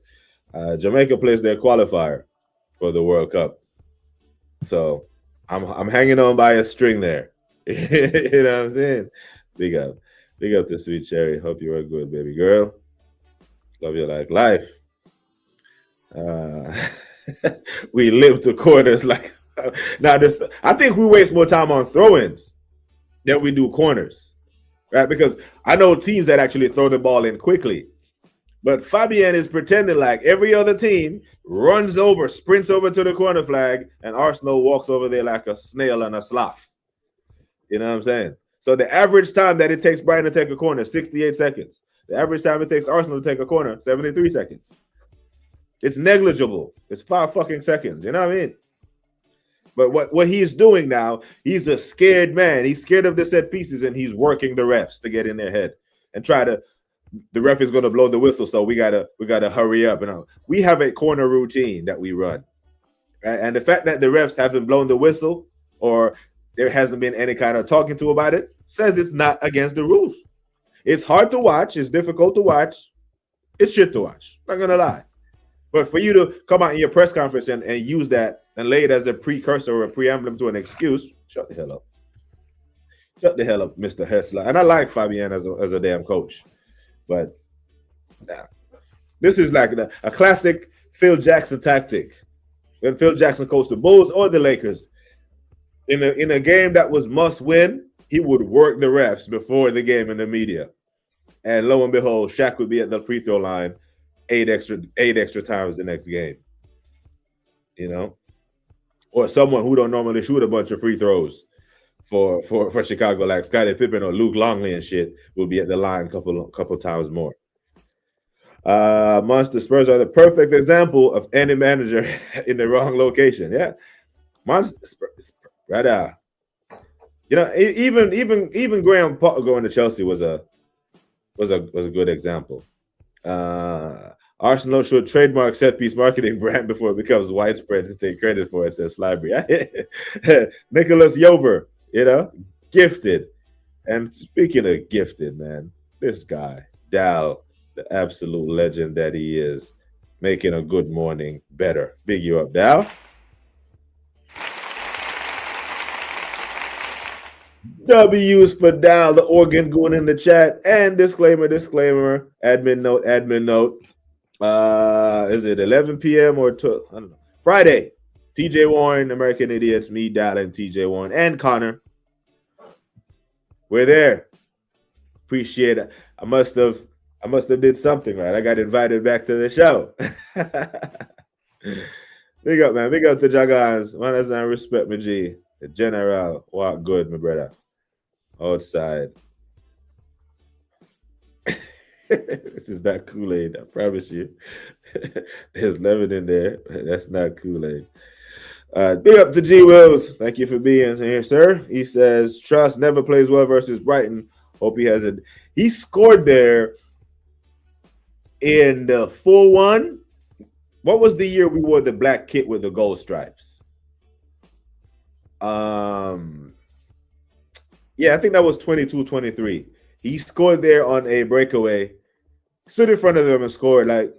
Jamaica plays their qualifier for the World Cup. So I'm hanging on by a string there. You know what I'm saying? Big up to Sweet Cherry. Hope you are good, baby girl. Love you like life. We live to corners like now. I think we waste more time on throw-ins than we do corners, right? Because I know teams that actually throw the ball in quickly, but Fabian is pretending like every other team sprints over to the corner flag, and Arsenal walks over there like a snail and a sloth. You know what I'm saying? So the average time that it takes Brighton to take a corner, 68 seconds. The average time it takes Arsenal to take a corner, 73 seconds. It's negligible. It's 5 fucking seconds. You know what I mean? But what he's doing now, he's a scared man. He's scared of the set pieces, and he's working the refs to get in their head and try to. The ref is going to blow the whistle, so we gotta hurry up. And we have a corner routine that we run, right? And the fact that the refs haven't blown the whistle or there hasn't been any kind of talking to about it says it's not against the rules. It's hard to watch. It's difficult to watch. It's shit to watch. Not gonna lie. But for you to come out in your press conference and use that and lay it as a precursor or a preamble to an excuse, shut the hell up. Shut the hell up, Mr. Hessler. And I like Fabian as a damn coach. But nah. This is like a classic Phil Jackson tactic. When Phil Jackson coached the Bulls or the Lakers, in a game that was must win, he would work the refs before the game in the media. And lo and behold, Shaq would be at the free throw line eight extra times the next game, you know, or someone who don't normally shoot a bunch of free throws for Chicago, like Scottie Pippen or Luke Longley and shit, will be at the line a couple times more. Monster Spurs are the perfect example of any manager in the wrong location. Yeah, Monster Spurs, right? You know, even Graham Potter going to Chelsea was a good example. Arsenal should trademark set piece marketing brand before it becomes widespread to take credit for it, says Flybury. Nicholas Yover, you know, gifted. And speaking of gifted, man, this guy, Dal, the absolute legend that he is, making a good morning better. Big you up, Dal. W's for Dal, the organ going in the chat. And disclaimer, admin note. Is it 11 p.m. or 12? I don't know. Friday. TJ Warren, American Idiots, me, Dal, and TJ Warren, and Connor. We're there. Appreciate it. I must have did something right. I got invited back to the show. Big up, man. Big up to Jagans. Man, that's not respect me, G. The general. Walk good, my brother. Outside. This is not Kool-Aid, I promise you. There's lemon in there. That's not Kool-Aid. Big up to G Wills. Thank you for being here, sir. He says, Trust never plays well versus Brighton. Hope he has it. He scored there in the 4-1. What was the year we wore the black kit with the gold stripes? Yeah, I think that was 22-23. He scored there on a breakaway. Stood in front of them and scored, like,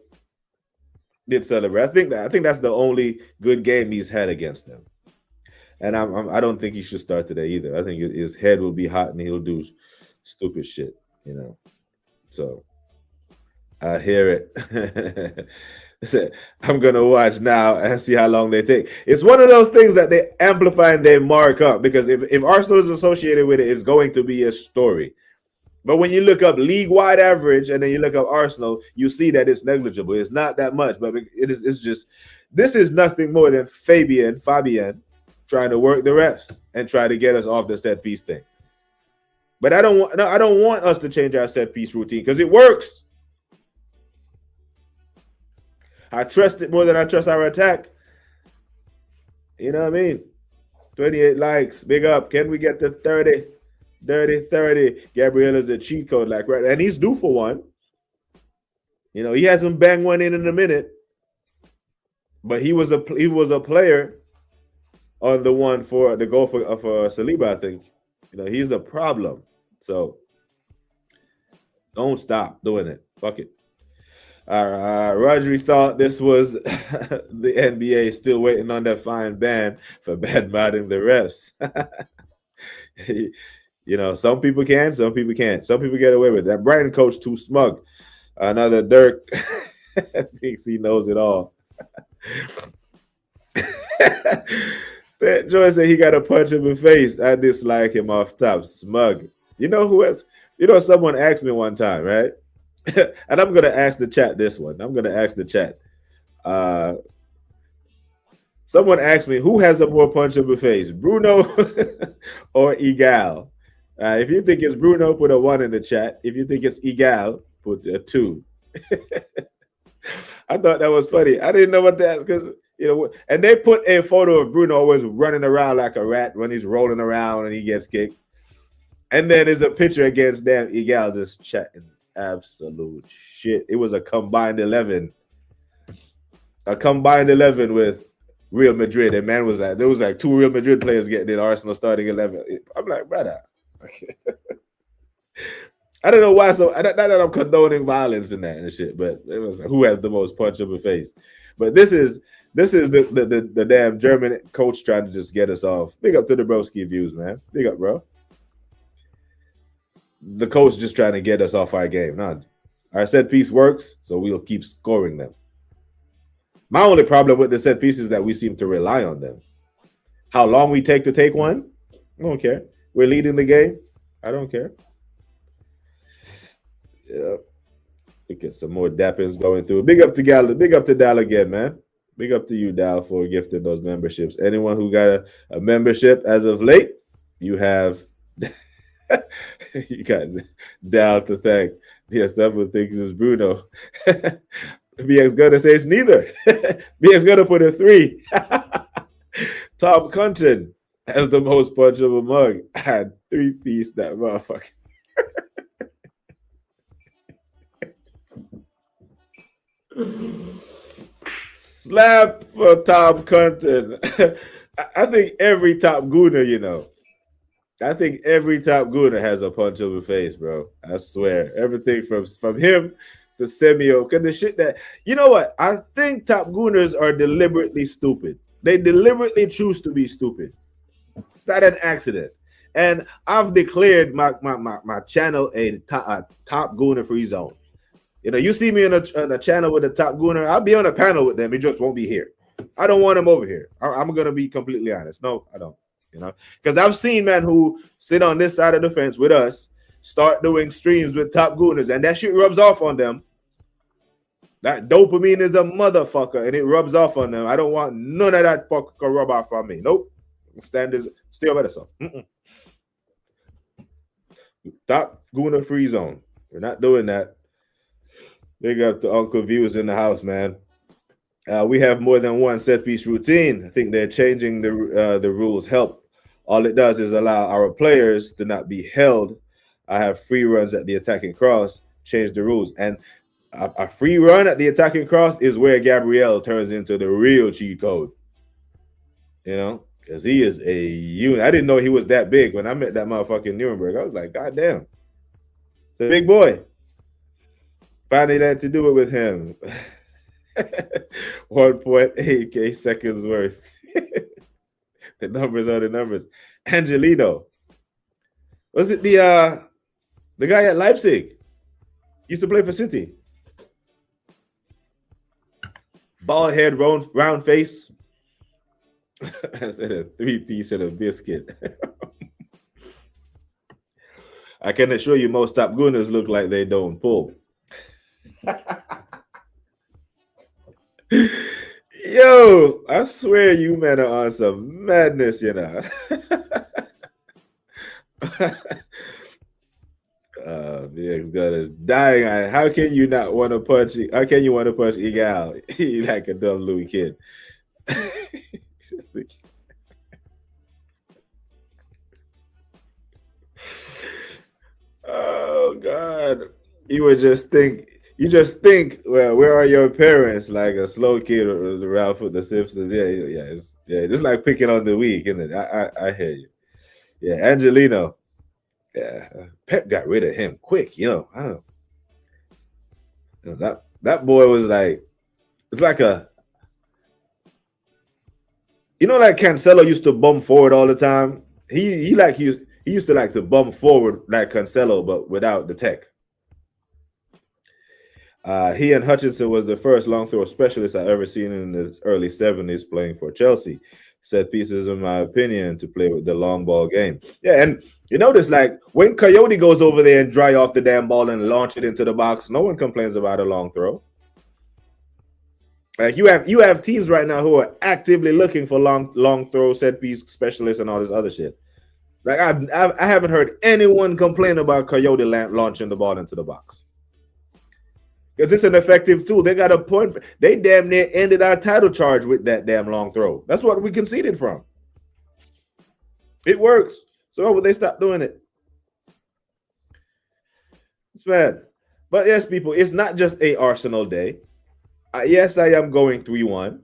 did celebrate. I think that's the only good game he's had against them. And I don't think he should start today either. I think his head will be hot and he'll do stupid shit, you know. So I hear it. I'm gonna watch now and see how long they take. It's one of those things that they amplify and they mark up, because if Arsenal is associated with it, it's going to be a story. But when you look up league-wide average and then you look up Arsenal, you see that it's negligible. It's not that much, but it's just, this is nothing more than Fabian trying to work the refs and try to get us off the set piece thing. But I don't want us to change our set piece routine because it works. I trust it more than I trust our attack. You know what I mean? 28 likes. Big up. Can we get to 30? 30. Gabriel is a cheat code, like, right? And he's due for one. You know, he hasn't banged one in a minute. But he was a player on the one for the goal for Saliba, I think. You know, he's a problem. So don't stop doing it. Fuck it. Rodri thought this was the NBA still waiting on that fine ban for bad-mouthing the refs. You know, some people can, some people can't. Some people get away with it. That Brighton coach too smug. Another Dirk thinks he knows it all. Joy said he got a punch in the face. I dislike him off top. Smug. You know who else? You know, someone asked me one time, right? And I'm going to ask the chat this one. I'm going to ask the chat. Someone asked me, who has a more punch in the face, Bruno or Igal? If you think it's Bruno, put a 1 in the chat. If you think it's Igal, put a 2. I thought that was funny. I didn't know what to ask because and they put a photo of Bruno always running around like a rat when he's rolling around and he gets kicked. And then there's a picture against damn Igal just chatting absolute shit. It was a combined 11. A combined 11 with Real Madrid. And man was like, there was like 2 Real Madrid players getting in Arsenal starting 11. I'm like, brother. I don't know why. So not that I'm condoning violence and that and shit, but it was who has the most punch of a face. But this is the damn German coach trying to just get us off. Big up to the broski views, man. Big up, bro. The coach just trying to get us off our game. Nah, our set piece works, so we'll keep scoring them. My only problem with the set piece is that we seem to rely on them. How long we take to take one? I don't care. We're leading the game. I don't care. Yeah. We get some more dappings going through. Big up to Gal. Big up to Dal again, man. Big up to you, Dal, for gifting those memberships. Anyone who got a membership as of late, you have you got Dal to thank. Yes, someone thinks it's Bruno. BX gonna say it's neither. BX gonna put a 3. Tom Cunton has the most punch of a mug. Had 3-piece that motherfucker. Slap for Tom Cunton. I think every top gooner, I think every top gooner has a punch of a face, bro. I swear. Everything from him to Semio. Because the shit that, you know what? I think top gooners are deliberately stupid. They deliberately choose to be stupid. It's not an accident. And I've declared my channel a top gooner free zone. You see me in a channel with a top gooner, I'll be on a panel with them. He just won't be here. I don't want him over here. I'm going to be completely honest. No, I don't. Because I've seen men who sit on this side of the fence with us start doing streams with top gooners, and that shit rubs off on them. That dopamine is a motherfucker, and it rubs off on them. I don't want none of that fucker rub off on me. Nope. Stay over there, so. Top gooner free zone. We're not doing that. Big up to Uncle Views in the house, man. We have more than one set piece routine. I think they're changing the rules. Help. All it does is allow our players to not be held. I have free runs at the attacking cross. Change the rules. And a free run at the attacking cross is where Gabriel turns into the real cheat code. Because he is a unit. I didn't know he was that big when I met that motherfucker in Nuremberg. I was like, God damn. It's a big boy. Finally had to do it with him. 1.8K seconds worth. The numbers are the numbers. Angelino. Was it the guy at Leipzig? Used to play for City. Bald head, round face. I said a 3-piece and a biscuit. I can assure you most top gooners look like they don't pull. Yo, I swear you men are on some madness, BX God is dying. How can you not want to punch? How can you want to punch Igal? You like a dumb little kid. Oh God. You just think, well, where are your parents? Like a slow kid or Ralph with the Simpsons. It's like picking on the weak, isn't it? I hear you. Yeah, Angelino. Yeah, Pep got rid of him quick. I don't know. That boy was like, it's like like Cancelo used to bum forward all the time. He used to like to bum forward like Cancelo, but without the tech. He and Hutchinson was the first long throw specialist I've ever seen in his early 70s playing for Chelsea. Set pieces, in my opinion, to play with the long ball game. Yeah, and you notice, like, when Coyote goes over there and dry off the damn ball and launch it into the box, no one complains about a long throw. Like, you have teams right now who are actively looking for long throw, set piece specialists, and all this other shit. Like I haven't heard anyone complain about Coyote launching the ball into the box because it's an effective tool. They got a point. They damn near ended our title charge with that damn long throw. That's what we conceded from. It works. So why would they stop doing it? It's bad. But yes, people, it's not just a Arsenal day. Yes, I am going 3-1.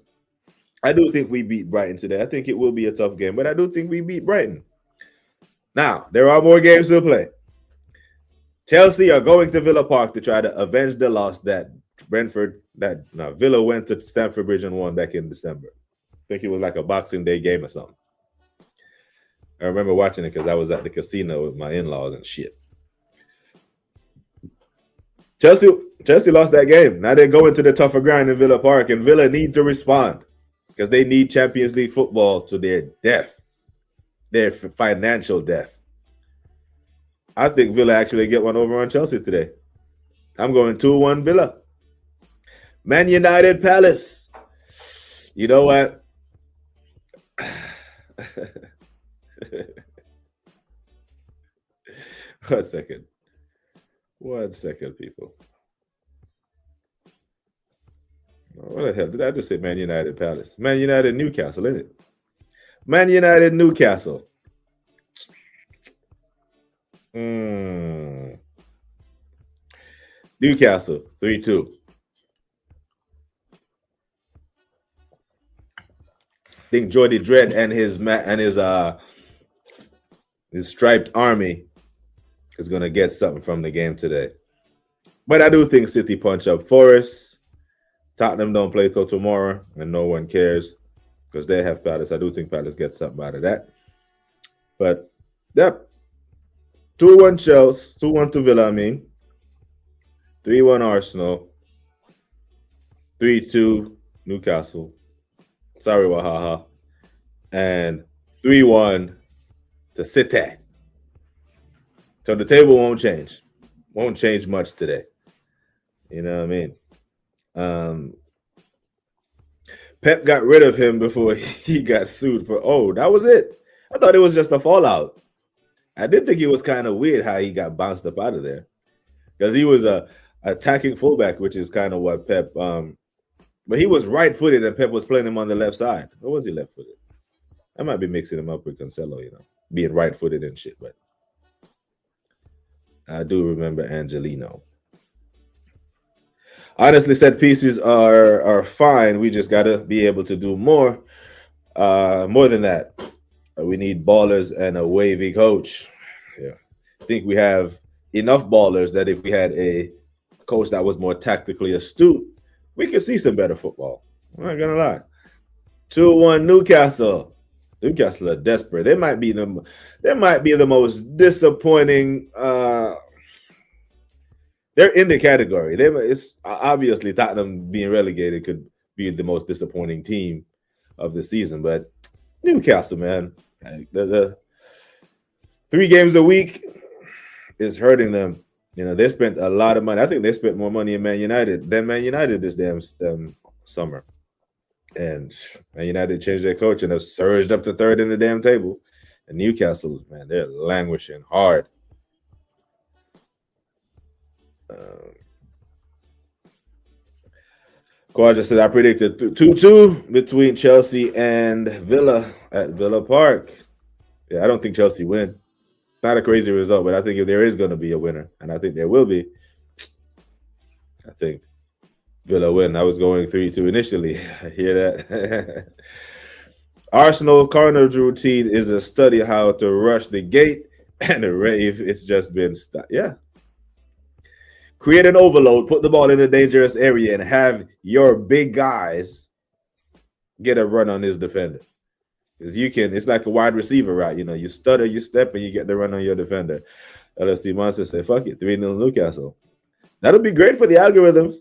I do think we beat Brighton today. I think it will be a tough game, but I do think we beat Brighton. Now, there are more games to play. Chelsea are going to Villa Park to try to avenge the loss that Villa went to Stamford Bridge and won back in December. I think it was like a Boxing Day game or something. I remember watching it because I was at the casino with my in-laws and shit. Chelsea lost that game. Now they're going to the tougher ground in Villa Park, and Villa need to respond because they need Champions League football to their death, their financial death. I think Villa actually get one over on Chelsea today. I'm going 2-1 Villa. Man United Palace. You know what? 1 second. 1 second, people. What the hell? Did I just say Man United Palace? Man United Newcastle, isn't it? Man United Newcastle. Newcastle 3-2. I think Jordy Dredd and his striped army is gonna get something from the game today. But I do think City punch up Forest. Tottenham don't play till tomorrow, and no one cares because they have Palace. I do think Palace gets something out of that. But yep. 2-1 Chelsea, 2-1 to Villa, 3-1 Arsenal, 3-2 Newcastle. Sorry, Wahaha. And 3-1 to City. So the table won't change. Won't change much today. You know what I mean? Pep got rid of him before he got sued for, that was it. I thought it was just a fallout. I did think it was kind of weird how he got bounced up out of there because he was a attacking fullback, which is kind of what Pep. But he was right-footed, and Pep was playing him on the left side. Or was he left-footed? I might be mixing him up with Cancelo, being right-footed and shit. But I do remember Angelino. Honestly, set pieces are fine. We just gotta be able to do more than that. We need ballers and a wavy coach. Yeah, I think we have enough ballers that if we had a coach that was more tactically astute, we could see some better football. I'm not gonna lie. 2-1 Newcastle. Newcastle are desperate. They might be the most disappointing. They're in the category. It's obviously Tottenham being relegated could be the most disappointing team of the season, but Newcastle, man, the 3 games a week is hurting them. They spent a lot of money. I think they spent more money in Man United than Man United this damn summer. And Man United changed their coach and have surged up to 3rd in the damn table. And Newcastle, man, they're languishing hard. Quadra said, I predicted 2-2 between Chelsea and Villa at Villa Park. Yeah, I don't think Chelsea win. It's not a crazy result, but I think if there is going to be a winner, and I think there will be, I think Villa win. I was going 3-2 initially. I hear that. Arsenal corner routine is a study how to rush the gate and a rave. It's just been yeah. Create an overload, put the ball in a dangerous area, and have your big guys get a run on his defender. Because it's like a wide receiver, right? You stutter, you step, and you get the run on your defender. LFC Monster say, fuck it, 3-0 Newcastle. That'll be great for the algorithms.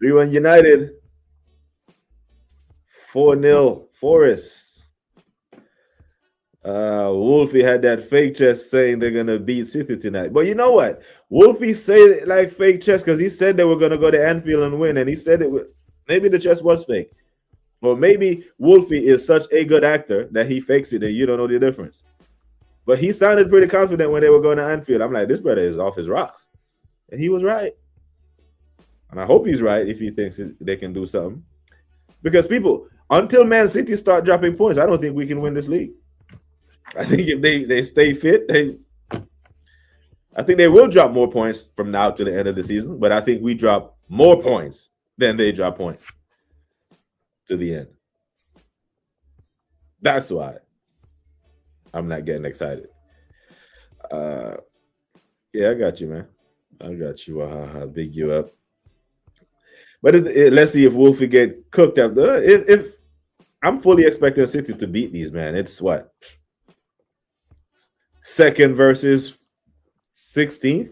3-1 United. 4-0 Forest. Wolfie had that fake chest saying they're gonna beat City tonight. But you know what? Wolfie said it like fake chest because he said they were gonna go to Anfield and win, and he said maybe the chest was fake. Or maybe Wolfie is such a good actor that he fakes it and you don't know the difference. But he sounded pretty confident when they were going to Anfield. I'm like, this brother is off his rocks. And he was right. And I hope he's right if he thinks they can do something. Because people, until Man City start dropping points, I don't think we can win this league. I think if they stay fit, I think they will drop more points from now to the end of the season. But I think we drop more points than they drop points to the end. That's why I'm not getting excited. Yeah, I got you, man. I got you. I'll big you up. But let's see if Wolfie get cooked up. If I'm fully expecting City to beat these, man. It's what? Second versus 16th.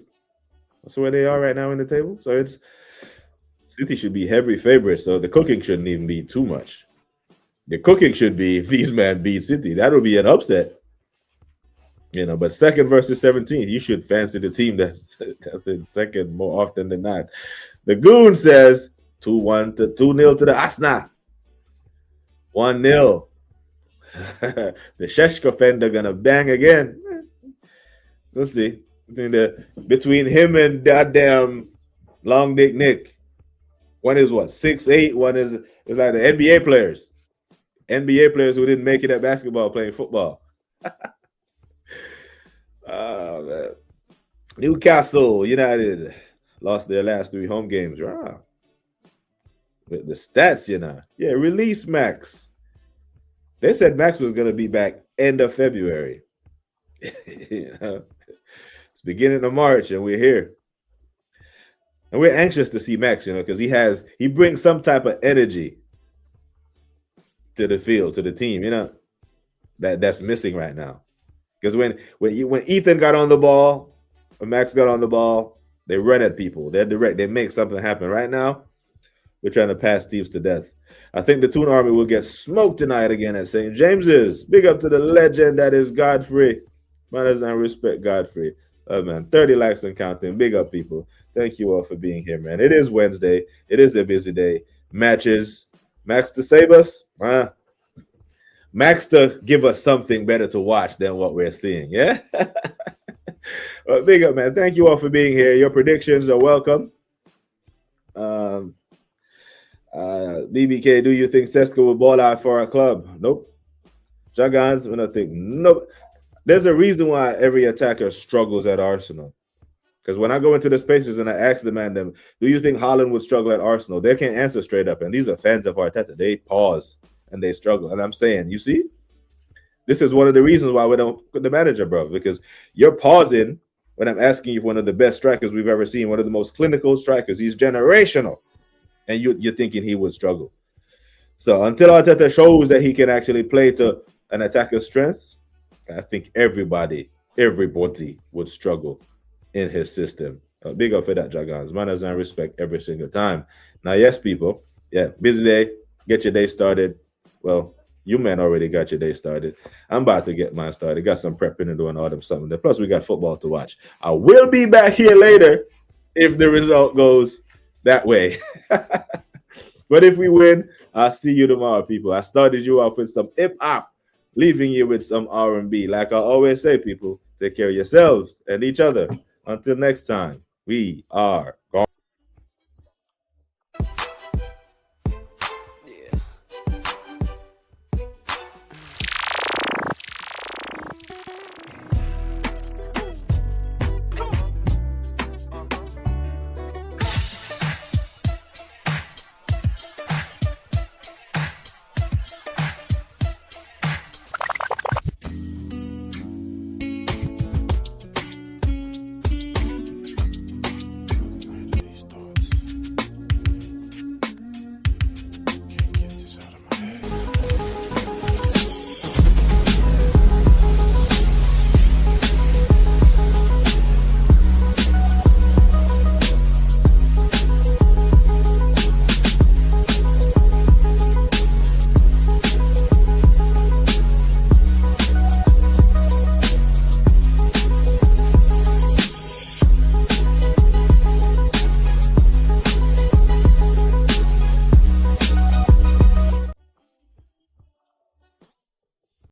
That's where they are right now in the table. So it's City should be heavy favorites. So the cooking shouldn't even be too much. The cooking should be if these men beat City. That would be an upset. But second versus 17th, you should fancy the team that's in second more often than not. The Goon says 2-1 to 2-0 to the Arsenal. 1-0. The Sheshko fender gonna bang again. We'll see. Between him and goddamn Long Dick Nick. One is what? 6'8". One is like the NBA players. NBA players who didn't make it at basketball playing football. Oh, man. Newcastle United lost their last 3 home games. Wow. With the stats, Yeah, release Max. They said Max was going to be back end of February. It's beginning of March, and we're here. And we're anxious to see Max, because he brings some type of energy to the field, to the team, that's missing right now. Because when Ethan got on the ball, when Max got on the ball, they run at people. They're direct. They make something happen. Right now, we're trying to pass teams to death. I think the Toon Army will get smoked tonight again at St. James's. Big up to the legend that is Godfrey. Manners and respect, Godfrey. Man, 30 likes and counting. Big up, people. Thank you all for being here, man. It is Wednesday. It is a busy day. Matches. Max to save us. Max to give us something better to watch than what we're seeing. Yeah. Well, big up, man. Thank you all for being here. Your predictions are welcome. BBK, do you think Sesko will ball out for our club? Nope. Jagans, when I think nope. There's a reason why every attacker struggles at Arsenal. Because when I go into the spaces and I ask the man them, do you think Haaland would struggle at Arsenal? They can't answer straight up. And these are fans of Arteta. They pause and they struggle. And I'm saying, you see, this is one of the reasons why we don't put the manager, bro. Because you're pausing when I'm asking you one of the best strikers we've ever seen, one of the most clinical strikers. He's generational. And you're thinking he would struggle. So until Arteta shows that he can actually play to an attacker's strengths, I think everybody would struggle in his system. Big up for that, Jagans. Manners and respect every single time. Now, yes, people. Yeah, busy day. Get your day started. Well, you men already got your day started. I'm about to get mine started. Got some prepping to do and all them something there. Plus, we got football to watch. I will be back here later if the result goes that way. But if we win, I'll see you tomorrow, people. I started you off with some hip-hop, leaving you with some R&B. Like I always say, people, take care of yourselves and each other. Until next time, we are gone.